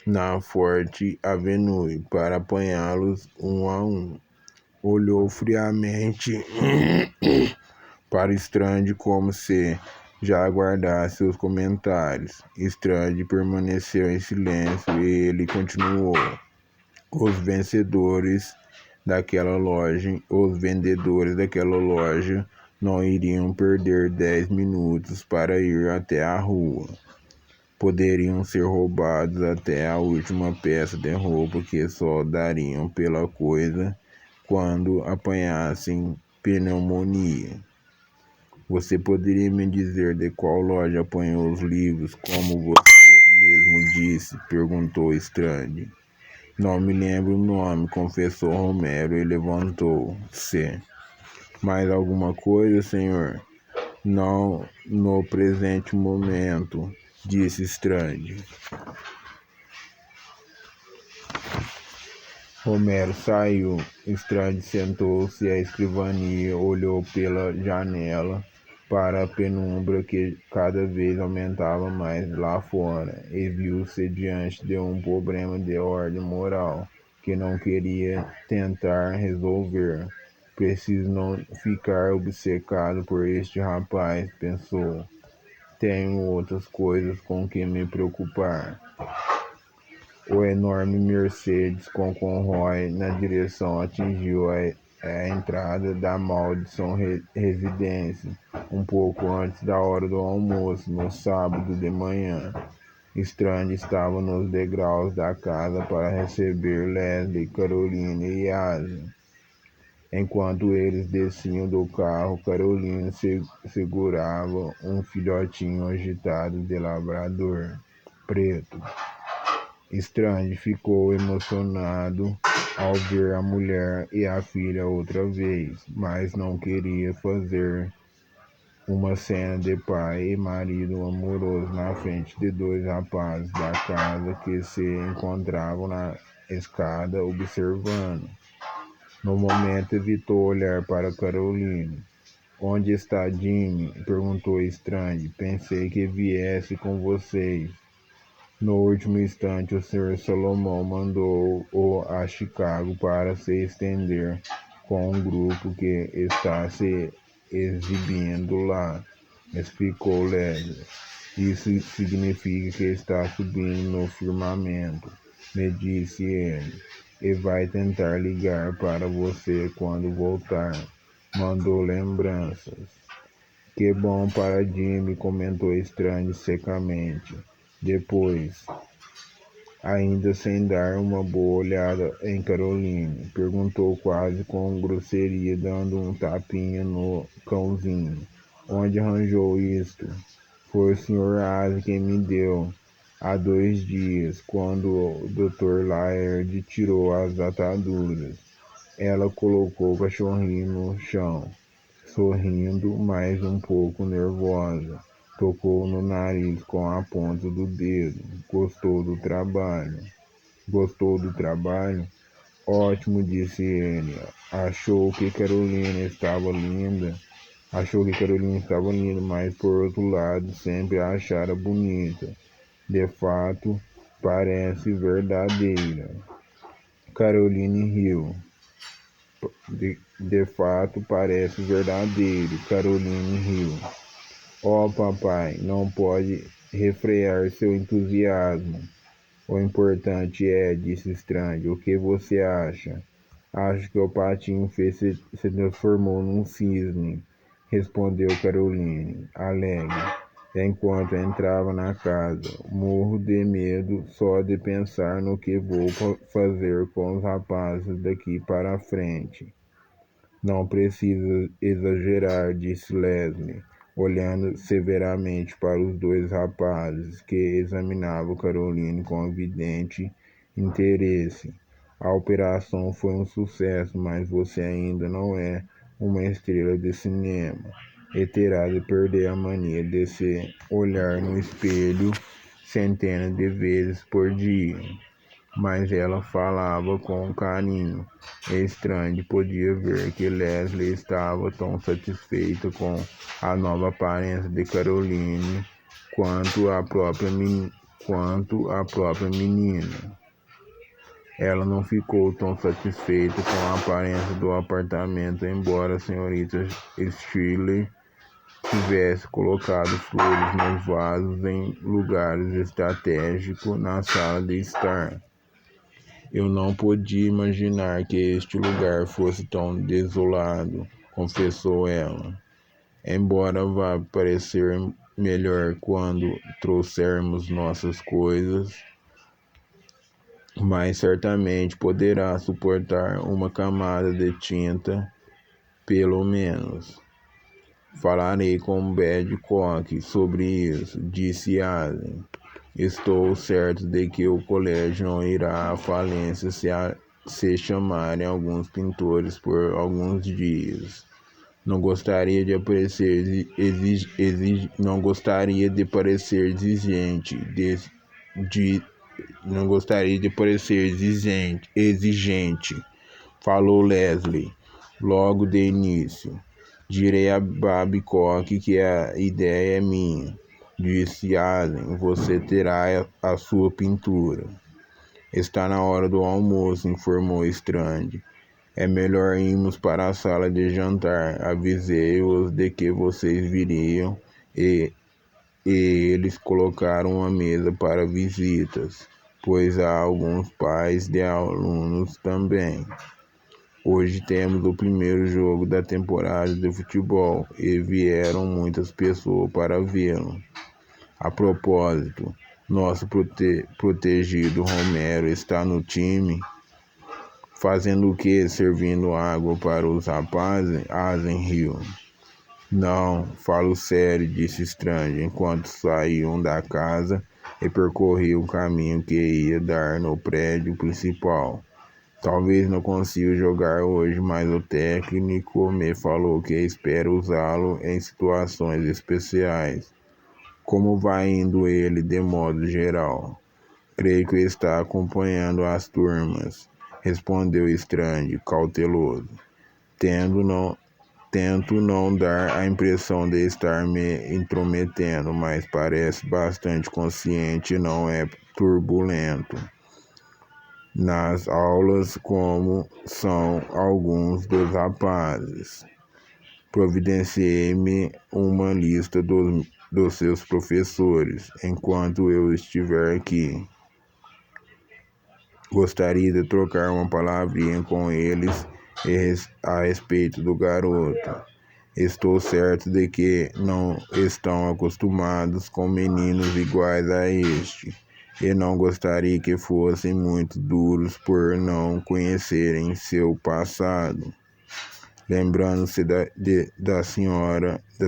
na Forte Avenue, para apanhá-los um a um. Olhou friamente para Strange como se já aguardasse os comentários. Strange permaneceu em silêncio e ele continuou. Os vendedores daquela loja não iriam perder 10 minutos para ir até a rua. Poderiam ser roubados até a última peça de roupa que só dariam pela coisa quando apanhassem pneumonia. Você poderia me dizer de qual loja apanhou os livros, como você mesmo disse? Perguntou Strange. Não me lembro o nome, confessou Romero e levantou-se. Mais alguma coisa, senhor? Não no presente momento, disse Strange. Romero saiu. Strange sentou-se à escrivania, olhou pela janela para a penumbra que cada vez aumentava mais lá fora e viu-se diante de um problema de ordem moral que não queria tentar resolver. Preciso não ficar obcecado por este rapaz, pensou. Tenho outras coisas com que me preocupar. O enorme Mercedes com Conroy na direção atingiu a entrada da Madison Residence um pouco antes da hora do almoço, no sábado de manhã. Strange estava nos degraus da casa para receber Leslie, Caroline e Asen. Enquanto eles desciam do carro, Caroline segurava um filhotinho agitado de labrador preto. Strange ficou emocionado ao ver a mulher e a filha outra vez, mas não queria fazer uma cena de pai e marido amoroso na frente de 2 rapazes da casa que se encontravam na escada observando. No momento evitou olhar para Caroline. Onde está Jimmy? Perguntou Strange. Pensei que viesse com vocês. No último instante, o Sr. Solomon mandou-o a Chicago para se estender com um grupo que está se exibindo lá, explicou Leslie. Isso significa que está subindo no firmamento, me disse ele, e vai tentar ligar para você quando voltar. Mandou lembranças. Que bom para Jimmy, comentou Strange secamente. Depois, ainda sem dar uma boa olhada em Caroline, perguntou quase com grosseria, dando um tapinha no cãozinho. Onde arranjou isto? Foi o Sr. Asen quem me deu. Há 2 dias, quando o Dr. Laird tirou as ataduras. Ela colocou o cachorrinho no chão, sorrindo, mas um pouco nervosa. Tocou no nariz com a ponta do dedo. Gostou do trabalho? Ótimo, disse ele. Achou que Carolina estava linda, mas por outro lado sempre a achara bonita. De fato, parece verdadeira. Caroline riu. De fato, parece verdadeiro. Caroline riu. Oh, papai, não pode refrear seu entusiasmo. O importante é, disse Strange, o que você acha? Acho que o patinho se transformou num cisne, respondeu Caroline, alegre, enquanto entrava na casa. Morro de medo só de pensar no que vou fazer com os rapazes daqui para frente. Não precisa exagerar, disse Leslie, olhando severamente para os dois rapazes, que examinavam Caroline com evidente interesse. A operação foi um sucesso, mas você ainda não é uma estrela de cinema e terá de perder a mania de se olhar no espelho centenas de vezes por dia. Mas ela falava com carinho. Strange podia ver que Leslie estava tão satisfeita com a nova aparência de Caroline quanto a própria menina. Ela não ficou tão satisfeita com a aparência do apartamento, embora a senhorita Shirley tivesse colocado flores nos vasos em lugares estratégicos na sala de estar. Eu não podia imaginar que este lugar fosse tão desolado, confessou ela. Embora vá parecer melhor quando trouxermos nossas coisas, mas certamente poderá suportar uma camada de tinta, pelo menos. Falarei com Badcock sobre isso, disse Allen. Estou certo de que o colégio não irá à falência se chamarem alguns pintores por alguns dias. Não gostaria de parecer exigente, falou Leslie, logo de início. Direi a Babcock que a ideia é minha, disse Allen. Você terá a sua pintura. Está na hora do almoço, informou Strange. É melhor irmos para a sala de jantar. Avisei-os de que vocês viriam e eles colocaram uma mesa para visitas, pois há alguns pais de alunos também. Hoje temos o primeiro jogo da temporada de futebol e vieram muitas pessoas para vê-lo. A propósito, nosso protegido Romero está no time. Fazendo o quê? Servindo água para os rapazes? Asen riu. Não, falo sério, disse Strange, enquanto saíam da casa e percorriam o caminho que ia dar no prédio principal. Talvez não consiga jogar hoje, mas o técnico me falou que espera usá-lo em situações especiais. Como vai indo ele de modo geral? Creio que está acompanhando as turmas, respondeu Strange, cauteloso. Tento não dar a impressão de estar me intrometendo, mas parece bastante consciente e não é turbulento nas aulas, como são alguns dos rapazes. Providenciei-me uma lista dos seus professores enquanto eu estiver aqui. Gostaria de trocar uma palavrinha com eles a respeito do garoto. Estou certo de que não estão acostumados com meninos iguais a este. E não gostaria que fossem muito duros por não conhecerem seu passado. Lembrando-se da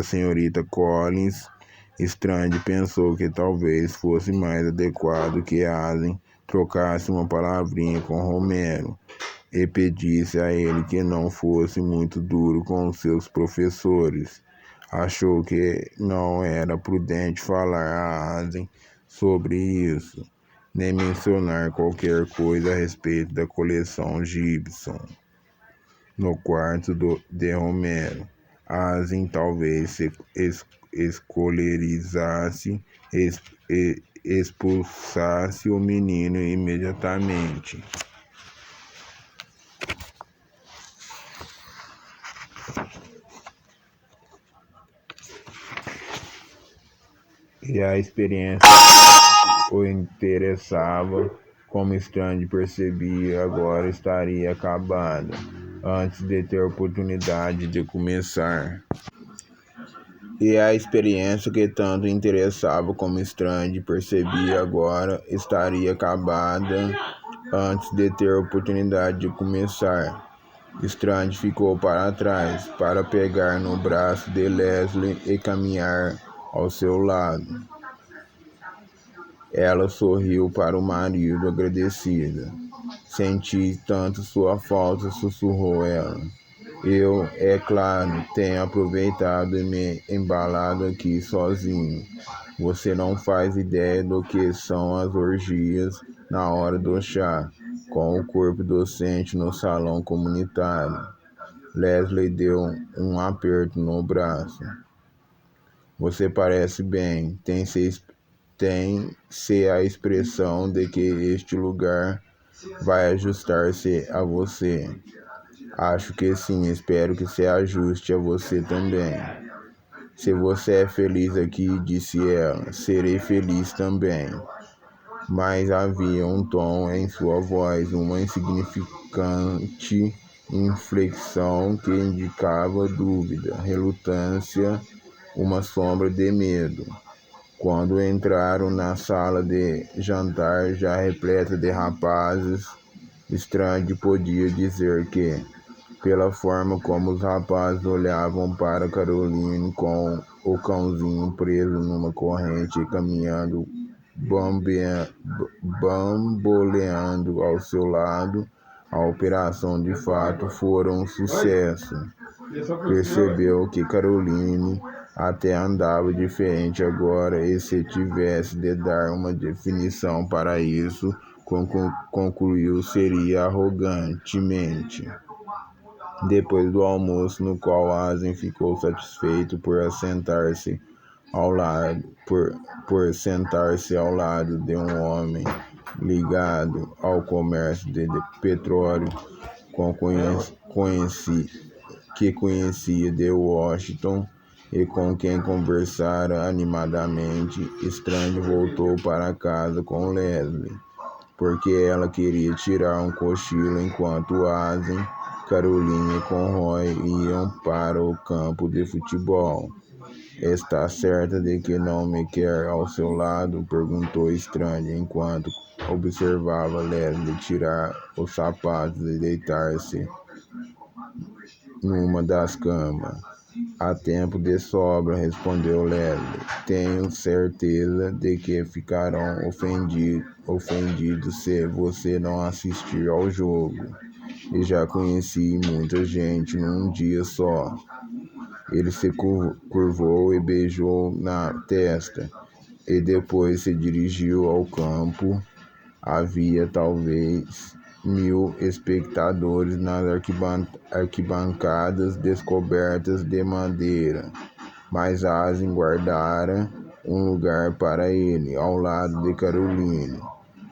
senhorita Collins, Strange pensou que talvez fosse mais adequado que Allen trocasse uma palavrinha com Romero e pedisse a ele que não fosse muito duro com seus professores. Achou que não era prudente falar a Allen sobre isso, nem mencionar qualquer coisa a respeito da coleção Gibson no quarto de Romero. Asen talvez se escolarizasse, expulsasse o menino imediatamente. E a experiência o interessava, como Strange percebia, agora estaria acabada, antes de ter oportunidade de começar. E a experiência que tanto interessava como Strange percebia agora estaria acabada antes de ter oportunidade de começar. Strange ficou para trás para pegar no braço de Leslie e caminhar ao seu lado. Ela sorriu para o marido agradecida. Senti tanto sua falta, sussurrou ela. Eu, é claro, tenho aproveitado e me embalado aqui sozinho. Você não faz ideia do que são as orgias na hora do chá, com o corpo docente no salão comunitário. Leslie deu um aperto no braço. Você parece bem, tem-se a expressão de que este lugar vai ajustar-se a você. Acho que sim, espero que se ajuste a você também. Se você é feliz aqui, disse ela, serei feliz também. Mas havia um tom em sua voz, uma insignificante inflexão que indicava dúvida, relutância, uma sombra de medo. Quando entraram na sala de jantar, já repleta de rapazes, Strange podia dizer que, pela forma como os rapazes olhavam para Caroline com o cãozinho preso numa corrente e caminhando, bamboleando ao seu lado, a operação de fato fora um sucesso. Percebeu que Caroline até andava diferente agora e se tivesse de dar uma definição para isso, concluiu seria arrogantemente. Depois do almoço, no qual Asen ficou satisfeito por sentar-se ao lado de um homem ligado ao comércio de petróleo que conhecia de Washington e com quem conversara animadamente, Strange voltou para casa com Leslie, porque ela queria tirar um cochilo enquanto Asen, Caroline e Conroy iam para o campo de futebol. Está certa de que não me quer ao seu lado? Perguntou Strange, enquanto observava Leslie tirar os sapatos e deitar-se numa das camas. Há tempo de sobra, respondeu Leslie. Tenho certeza de que ficarão ofendidos se você não assistir ao jogo. E já conheci muita gente num dia só. Ele se curvou e beijou na testa, e depois se dirigiu ao campo. Havia talvez 1000 espectadores nas arquibancadas descobertas de madeira, mas Asen guardara um lugar para ele, ao lado de Caroline.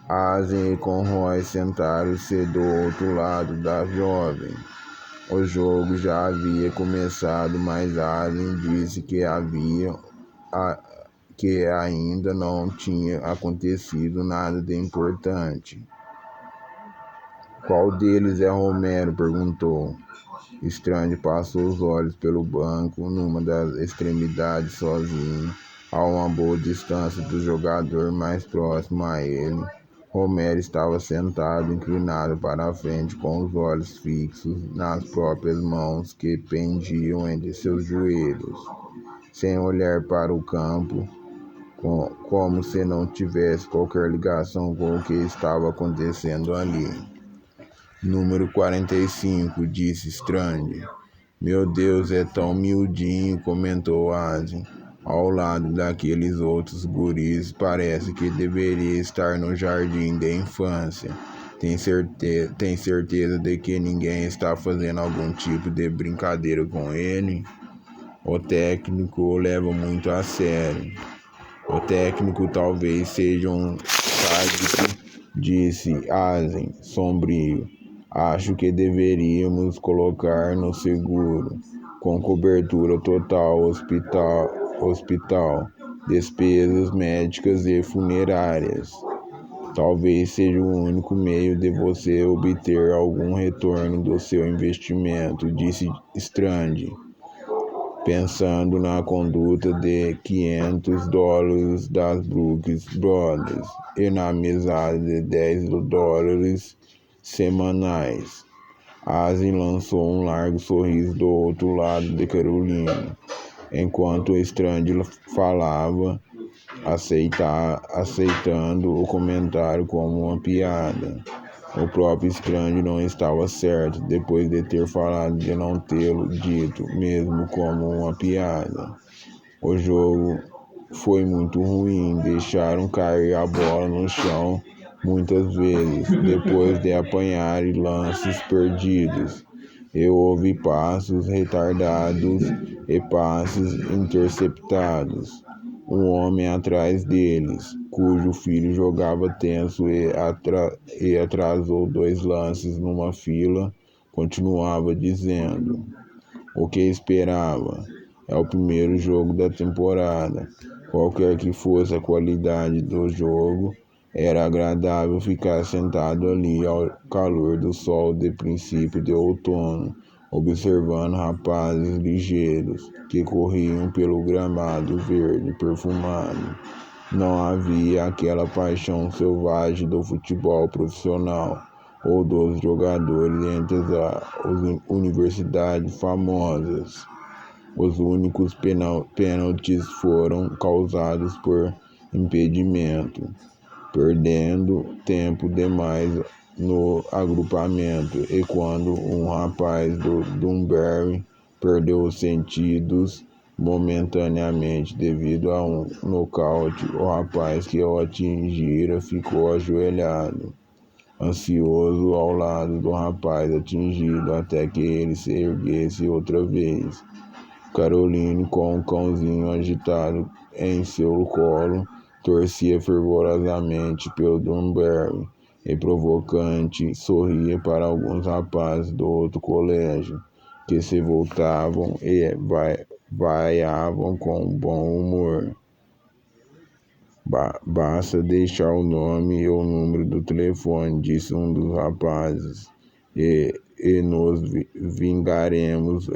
Asen e Conroy sentaram-se do outro lado da jovem. O jogo já havia começado, mas Asen disse que ainda não tinha acontecido nada de importante. Qual deles é Romero? Perguntou. Strange passou os olhos pelo banco, numa das extremidades, sozinho, a uma boa distância do jogador mais próximo a ele. Romero estava sentado, inclinado para a frente, com os olhos fixos nas próprias mãos que pendiam entre seus joelhos, sem olhar para o campo, como se não tivesse qualquer ligação com o que estava acontecendo ali. Número 45, disse Strange. Meu Deus, é tão miudinho, comentou Asen. ao lado daqueles outros guris. Parece que deveria estar no jardim de infância. Tem certeza de que ninguém está fazendo algum tipo de brincadeira com ele? O técnico o leva muito a sério. O técnico talvez seja um sádico, disse Asen, sombrio. Acho que deveríamos colocar no seguro, com cobertura total, hospital, despesas médicas e funerárias. Talvez seja o único meio de você obter algum retorno do seu investimento, disse Strange, pensando na conduta de $500 das Brooks Brothers e na mesada de $10 semanais. Asen lançou um largo sorriso do outro lado de Carolina, enquanto o Strange falava, aceitando o comentário como uma piada. O próprio Strange não estava certo, depois de ter falado de não tê-lo dito, mesmo como uma piada. O jogo foi muito ruim, deixaram cair a bola no chão muitas vezes, depois de apanhar lances perdidos, e houve passos retardados e passes interceptados. Um homem atrás deles, cujo filho jogava tenso e atrasou 2 lances numa fila, continuava dizendo: o que esperava? É o primeiro jogo da temporada. Qualquer que fosse a qualidade do jogo, era agradável ficar sentado ali ao calor do sol de princípio de outono, observando rapazes ligeiros que corriam pelo gramado verde perfumado. Não havia aquela paixão selvagem do futebol profissional ou dos jogadores entre as universidades famosas. Os únicos pênaltis foram causados por impedimento, perdendo tempo demais no agrupamento, e quando um rapaz do Dunbury perdeu os sentidos momentaneamente devido a um nocaute, o rapaz que o atingira ficou ajoelhado, ansioso ao lado do rapaz atingido até que ele se erguesse outra vez. Caroline, com um cãozinho agitado em seu colo, torcia fervorosamente pelo Dunbury e provocante sorria para alguns rapazes do outro colégio, que se voltavam e vaiavam com bom humor. Basta deixar o nome e o número do telefone, disse um dos rapazes, e nos vingaremos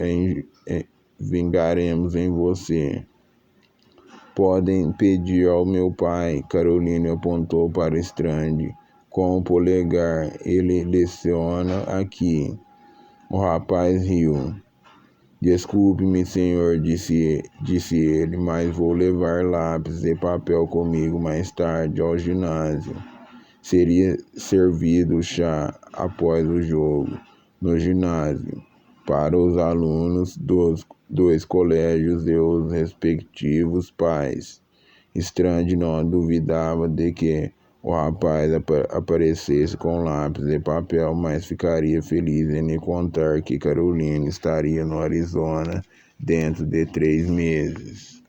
em você. Podem pedir ao meu pai. Caroline apontou para Strange com o polegar. Ele leciona aqui. O rapaz riu. Desculpe-me, senhor, disse ele, mas vou levar lápis e papel comigo mais tarde ao ginásio. Seria servido chá após o jogo no ginásio para os alunos dos 2 colégios e os respectivos pais. Strange não duvidava de que o rapaz aparecesse com lápis e papel, mas ficaria feliz em lhe contar que Caroline estaria no Arizona dentro de 3 meses.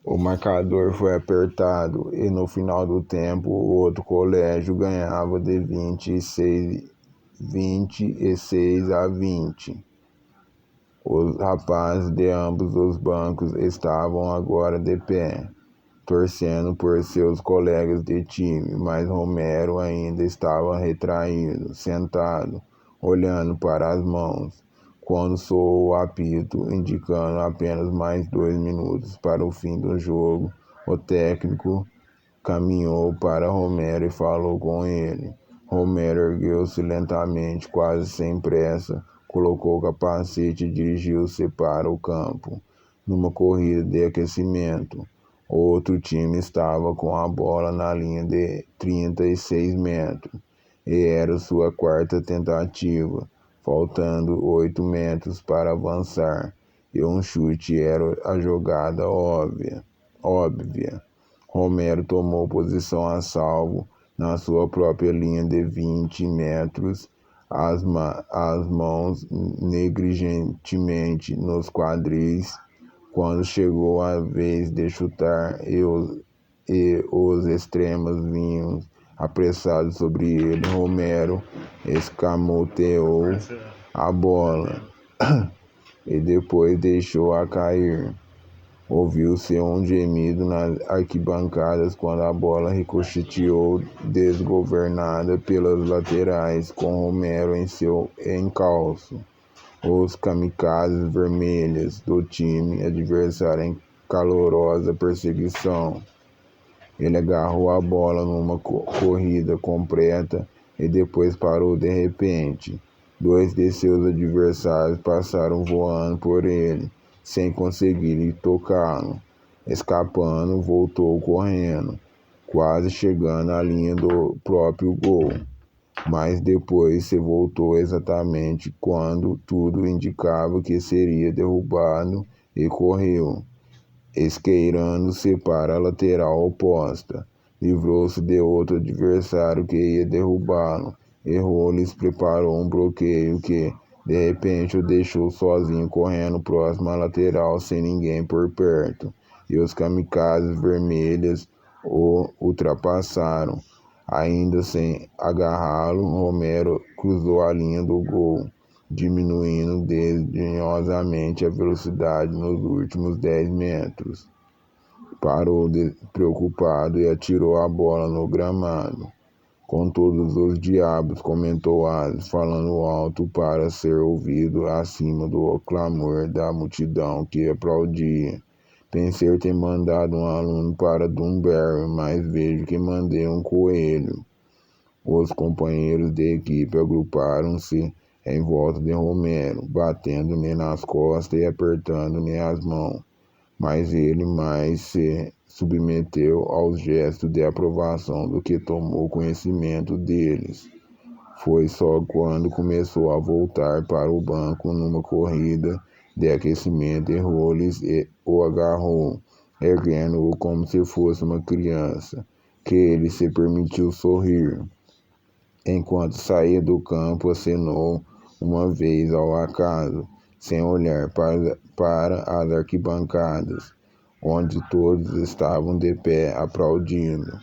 O marcador foi apertado e no final do tempo o outro colégio ganhava de 26 a 20. Os rapazes de ambos os bancos estavam agora de pé, torcendo por seus colegas de time, mas Romero ainda estava retraído, sentado, olhando para as mãos, quando soou o apito, indicando apenas mais 2 minutos para o fim do jogo. O técnico caminhou para Romero e falou com ele. Romero ergueu-se lentamente, quase sem pressa, colocou o capacete e dirigiu-se para o campo. Numa corrida de aquecimento, outro time estava com a bola na linha de 36 metros, e era sua 4ª tentativa. faltando 8 metros para avançar, e um chute era a jogada óbvia. Romero tomou posição a salvo na sua própria linha de 20 metros, as mãos negligentemente nos quadris. Quando chegou a vez de chutar e os extremos vinham apressados sobre ele, Romero escamoteou a bola e depois deixou-a cair. Ouviu-se um gemido nas arquibancadas quando a bola ricocheteou desgovernada pelas laterais, com Romero em seu encalço. Os kamikazes vermelhos do time adversário em calorosa perseguição. Ele agarrou a bola numa corrida completa e depois parou de repente. 2 de seus adversários passaram voando por ele, sem conseguir tocá-lo. Escapando, voltou correndo, quase chegando à linha do próprio gol. Mas depois se voltou exatamente quando tudo indicava que seria derrubado e correu, esgueirando-se para a lateral oposta. Livrou-se de outro adversário que ia derrubá-lo. Errou-lhes, preparou um bloqueio que, de repente, o deixou sozinho correndo próximo à lateral sem ninguém por perto. E os kamikazes vermelhas o ultrapassaram. Ainda sem agarrá-lo, Romero cruzou a linha do gol, diminuindo desdenhosamente a velocidade nos últimos 10 metros. Parou preocupado e atirou a bola no gramado. Com todos os diabos, comentou Alice, falando alto para ser ouvido acima do clamor da multidão que aplaudia. Pensei ter mandado um aluno para Dunbury, mas vejo que mandei um coelho. Os companheiros de equipe agruparam-se em volta de Romero, batendo-lhe nas costas e apertando-lhe as mãos. Mas ele mais se submeteu aos gestos de aprovação do que tomou conhecimento deles. Foi só quando começou a voltar para o banco numa corrida de aquecimento, errou-lhes e o agarrou, erguendo-o como se fosse uma criança, que ele se permitiu sorrir. Enquanto saía do campo, acenou uma vez ao acaso, sem olhar para as arquibancadas, onde todos estavam de pé aplaudindo.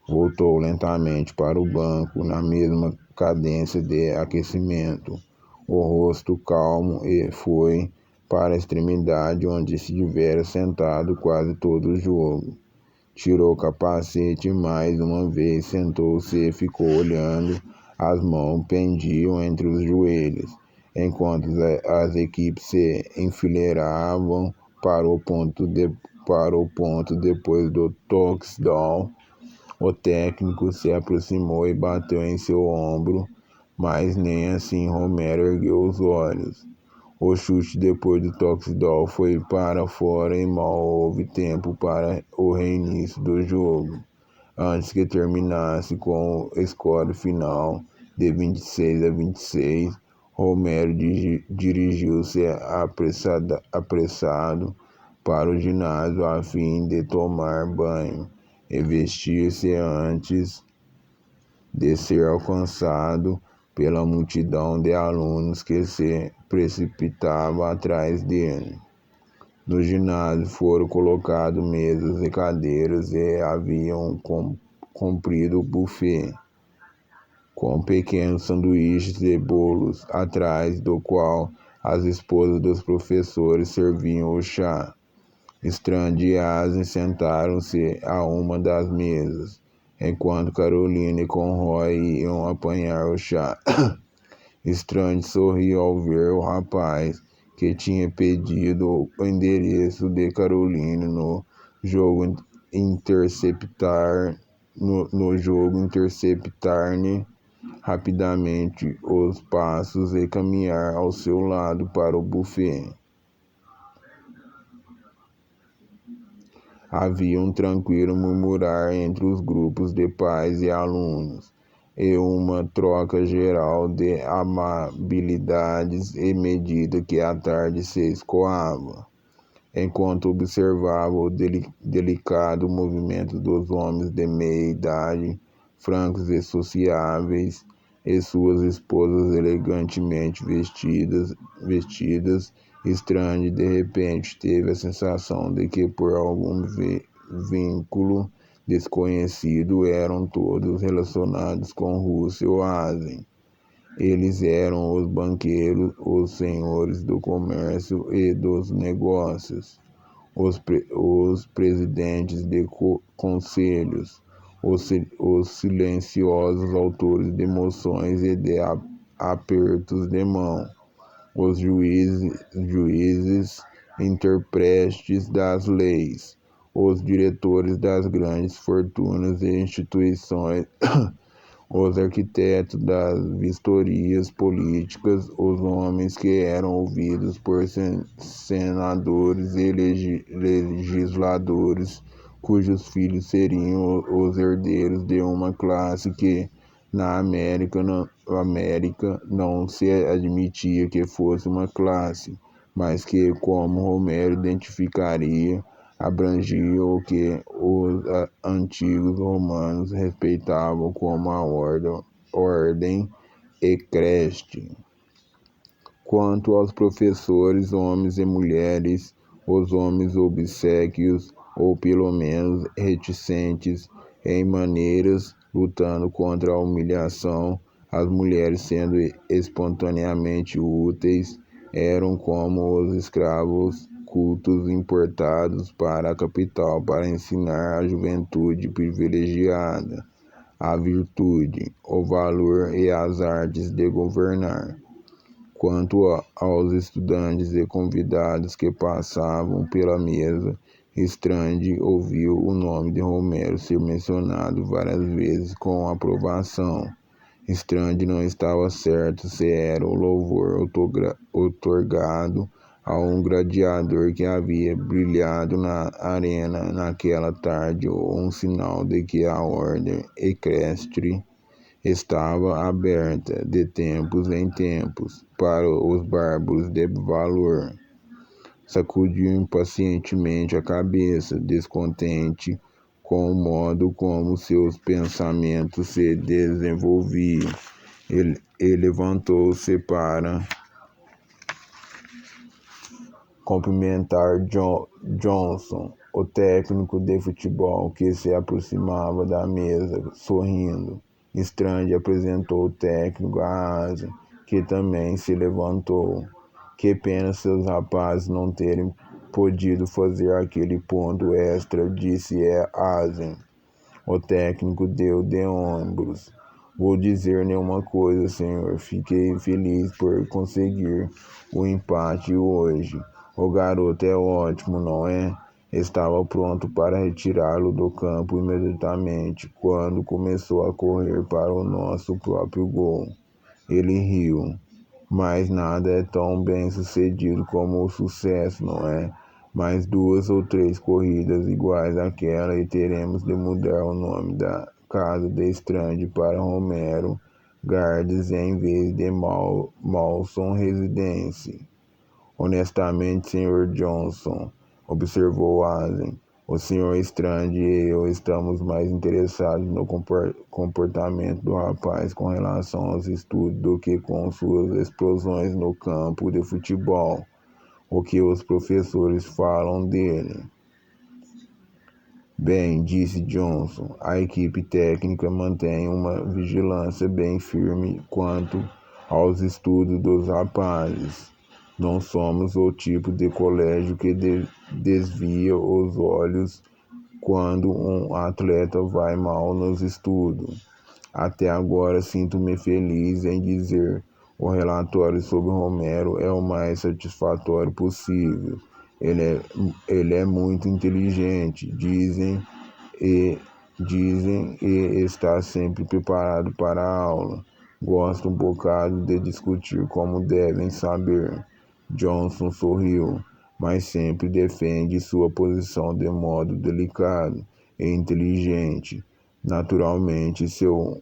Voltou lentamente para o banco, na mesma cadência de aquecimento, o rosto calmo, e foi para a extremidade onde estivera sentado quase todo o jogo. Tirou o capacete mais uma vez, sentou-se e ficou olhando. As mãos pendiam entre os joelhos, enquanto as equipes se enfileiravam para o ponto depois do touchdown. O técnico se aproximou e bateu em seu ombro, mas nem assim Romero ergueu os olhos. O chute depois do touchdown foi para fora e mal houve tempo para o reinício do jogo. Antes que terminasse com o score final de 26-26, Romero dirigiu-se apressado para o ginásio a fim de tomar banho e vestir-se antes de ser alcançado pela multidão de alunos que se precipitava atrás dele. No ginásio foram colocadas mesas e cadeiras e havia um comprido buffet com pequenos sanduíches e bolos, atrás do qual as esposas dos professores serviam o chá. Strand e Asen sentaram-se a uma das mesas, enquanto Carolina e Conroy iam apanhar o chá. Strand sorriu ao ver o rapaz que tinha pedido o endereço de Carolina no jogo interceptar-lhe rapidamente os passos e caminhar ao seu lado para o buffet. Havia um tranquilo murmurar entre os grupos de pais e alunos. e uma troca geral de amabilidades à medida que a tarde se escoava. Enquanto observava o delicado movimento dos homens de meia idade, francos e sociáveis, e suas esposas elegantemente vestidas, Strange de repente teve a sensação de que por algum vínculo desconhecido eram todos relacionados com Russell Asen. Eles eram os banqueiros, os senhores do comércio e dos negócios, os presidentes de conselhos, os silenciosos autores de moções e de apertos de mão, os juízes intérpretes das leis, os diretores das grandes fortunas e instituições, os arquitetos das vistorias políticas, os homens que eram ouvidos por senadores e legisladores, cujos filhos seriam os herdeiros de uma classe que, na América não se admitia que fosse uma classe, mas que, como Romero identificaria, abrangia o que os antigos romanos respeitavam como a ordem eclesiástica. Quanto aos professores, homens e mulheres, os homens obséquios, ou pelo menos reticentes em maneiras, lutando contra a humilhação, as mulheres sendo espontaneamente úteis, eram como os escravos cultos importados para a capital para ensinar a juventude privilegiada a virtude, o valor e as artes de governar. Quanto aos estudantes e convidados que passavam pela mesa, Strange ouviu o nome de Romero ser mencionado várias vezes com aprovação. Strange não estava certo se era o louvor outorgado a um gladiador que havia brilhado na arena naquela tarde ou um sinal de que a ordem equestre estava aberta de tempos em tempos para os bárbaros de valor. Sacudiu impacientemente a cabeça, descontente com o modo como seus pensamentos se desenvolviam. Ele levantou-se para cumprimentar Johnson, o técnico de futebol, que se aproximava da mesa, sorrindo. Strange apresentou o técnico a Asen, que também se levantou. Que pena seus rapazes não terem podido fazer aquele ponto extra, disse Asen. O técnico deu de ombros. Vou dizer nenhuma coisa, senhor. Fiquei feliz por conseguir o empate hoje. O garoto é ótimo, não é? Estava pronto para retirá-lo do campo imediatamente, quando começou a correr para o nosso próprio gol. Ele riu. Mas nada é tão bem sucedido como o sucesso, não é? Mais 2 ou 3 corridas iguais àquela e teremos de mudar o nome da casa de Strange para Romero Gardens em vez de Malson Residence. Honestamente, Sr. Johnson, observou Asen, o Sr. Strange e eu estamos mais interessados no comportamento do rapaz com relação aos estudos do que com suas explosões no campo de futebol. O que os professores falam dele? Bem, disse Johnson, a equipe técnica mantém uma vigilância bem firme quanto aos estudos dos rapazes. Não somos o tipo de colégio que desvia os olhos quando um atleta vai mal nos estudos. Até agora sinto-me feliz em dizer o relatório sobre Romero é o mais satisfatório possível. Ele é muito inteligente, dizem e está sempre preparado para a aula. Gosta um bocado de discutir, como devem saber. Johnson sorriu, mas sempre defende sua posição de modo delicado e inteligente. Naturalmente, seus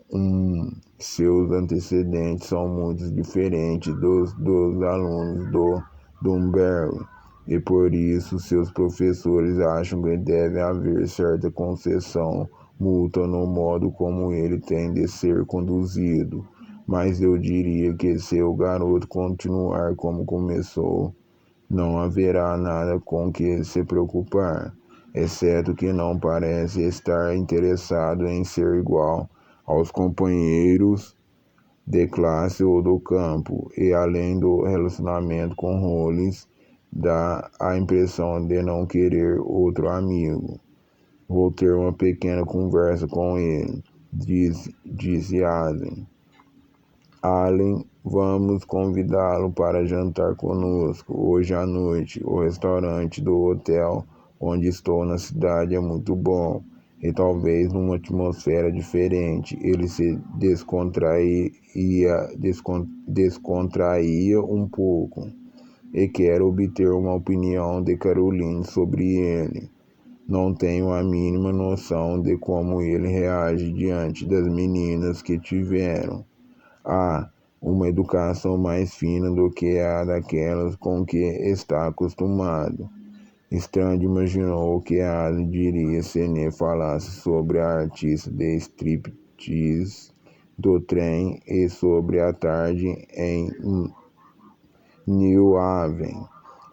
antecedentes são muito diferentes dos alunos do Dunberg, e por isso seus professores acham que deve haver certa concessão mútua no modo como ele tem de ser conduzido. Mas eu diria que se o garoto continuar como começou, não haverá nada com que se preocupar, exceto que não parece estar interessado em ser igual aos companheiros de classe ou do campo, e além do relacionamento com Rollins, dá a impressão de não querer outro amigo. Vou ter uma pequena conversa com ele, disse Allen. Allen, vamos convidá-lo para jantar conosco hoje à noite. O restaurante do hotel onde estou na cidade é muito bom e talvez numa atmosfera diferente. Ele se descontraía um pouco e quero obter uma opinião de Caroline sobre ele. Não tenho a mínima noção de como ele reage diante das meninas que tiveram uma educação mais fina do que a daquelas com que está acostumado. Strange imaginou o que Ali diria se lhe falasse sobre a artista de striptease do trem e sobre a tarde em New Haven.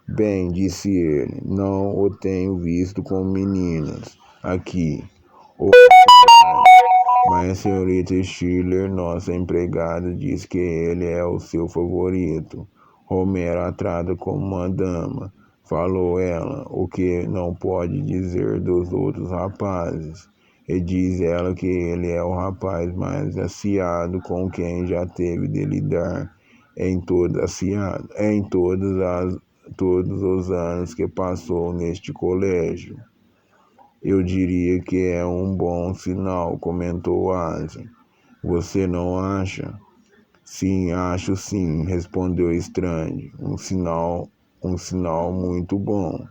Bem, disse ele, não o tenho visto com meninas aqui. Mas a senhorita Schiller, nossa empregada, diz que ele é o seu favorito. Romero a trata como uma dama, falou ela, o que não pode dizer dos outros rapazes. E diz ela que ele é o rapaz mais aciado com quem já teve de lidar todos os anos que passou neste colégio. Eu diria que é um bom sinal, comentou Asen. Você não acha? Sim, acho sim, respondeu Strange. Um sinal muito bom.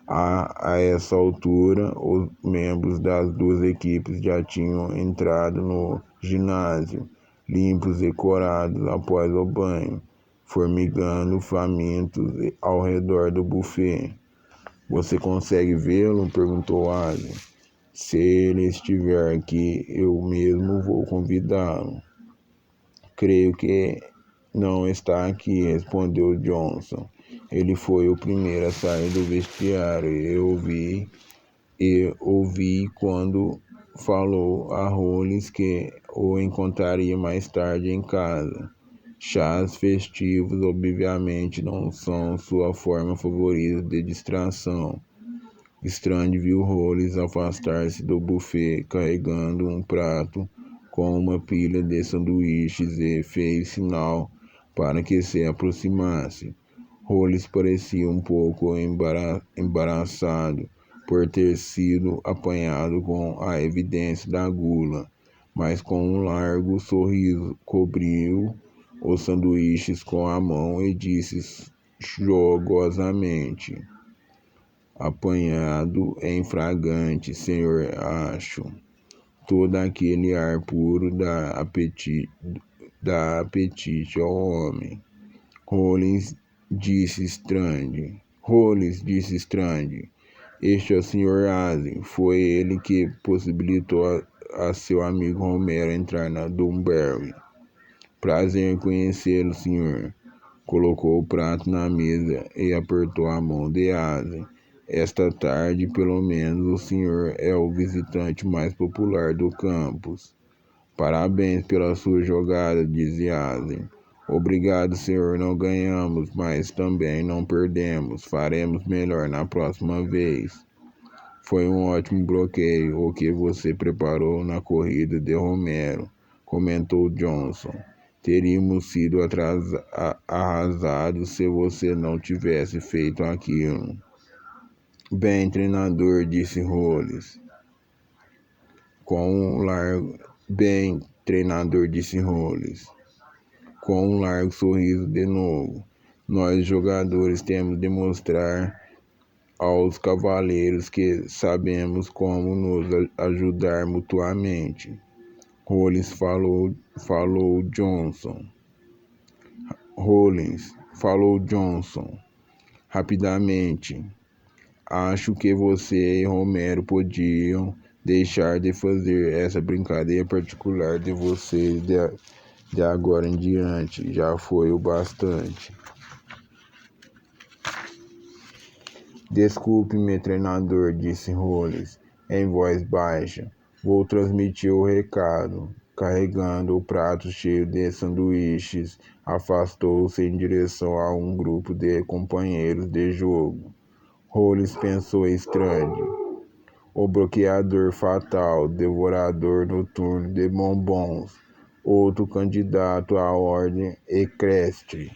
A essa altura, os membros das duas equipes já tinham entrado no ginásio, limpos e corados após o banho, formigando famintos ao redor do buffet. Você consegue vê-lo? Perguntou Allen. Se ele estiver aqui, eu mesmo vou convidá-lo. Creio que não está aqui, respondeu Johnson. Ele foi o primeiro a sair do vestiário e ouvi quando falou a Rollins que o encontraria mais tarde em casa. Chás festivos, obviamente, não são sua forma favorita de distração. Strange viu Rollins afastar-se do buffet, carregando um prato com uma pilha de sanduíches e fez sinal para que se aproximasse. Rollins parecia um pouco embaraçado por ter sido apanhado com a evidência da gula, mas com um largo sorriso cobriu os sanduíches com a mão e disse jogosamente: apanhado em flagrante, senhor, acho. Todo aquele ar puro dá apetite ao homem. Rollins disse Strange. Este é o Sr. Asen. Foi ele que possibilitou a seu amigo Romero entrar na Dunberry. Prazer em conhecê-lo, senhor. Colocou o prato na mesa e apertou a mão de Asen. Esta tarde, pelo menos, o senhor é o visitante mais popular do campus. Parabéns pela sua jogada, disse Asen. Obrigado, senhor. Não ganhamos, mas também não perdemos. Faremos melhor na próxima vez. Foi um ótimo bloqueio o que você preparou na corrida de Romero, comentou Johnson. Teríamos sido arrasados se você não tivesse feito aquilo. Bem, treinador, disse Rollins. Com um largo sorriso de novo. Nós, jogadores, temos de mostrar aos cavaleiros que sabemos como nos ajudar mutuamente. Rollins falou Johnson. Rapidamente. Acho que você e Romero podiam deixar de fazer essa brincadeira particular de vocês de agora em diante. Já foi o bastante. Desculpe-me, treinador, disse Rollins, em voz baixa. Vou transmitir o recado. Carregando o prato cheio de sanduíches, afastou-se em direção a um grupo de companheiros de jogo. Rollins pensou estranho. O bloqueador fatal, devorador noturno de bombons, outro candidato à ordem equestre.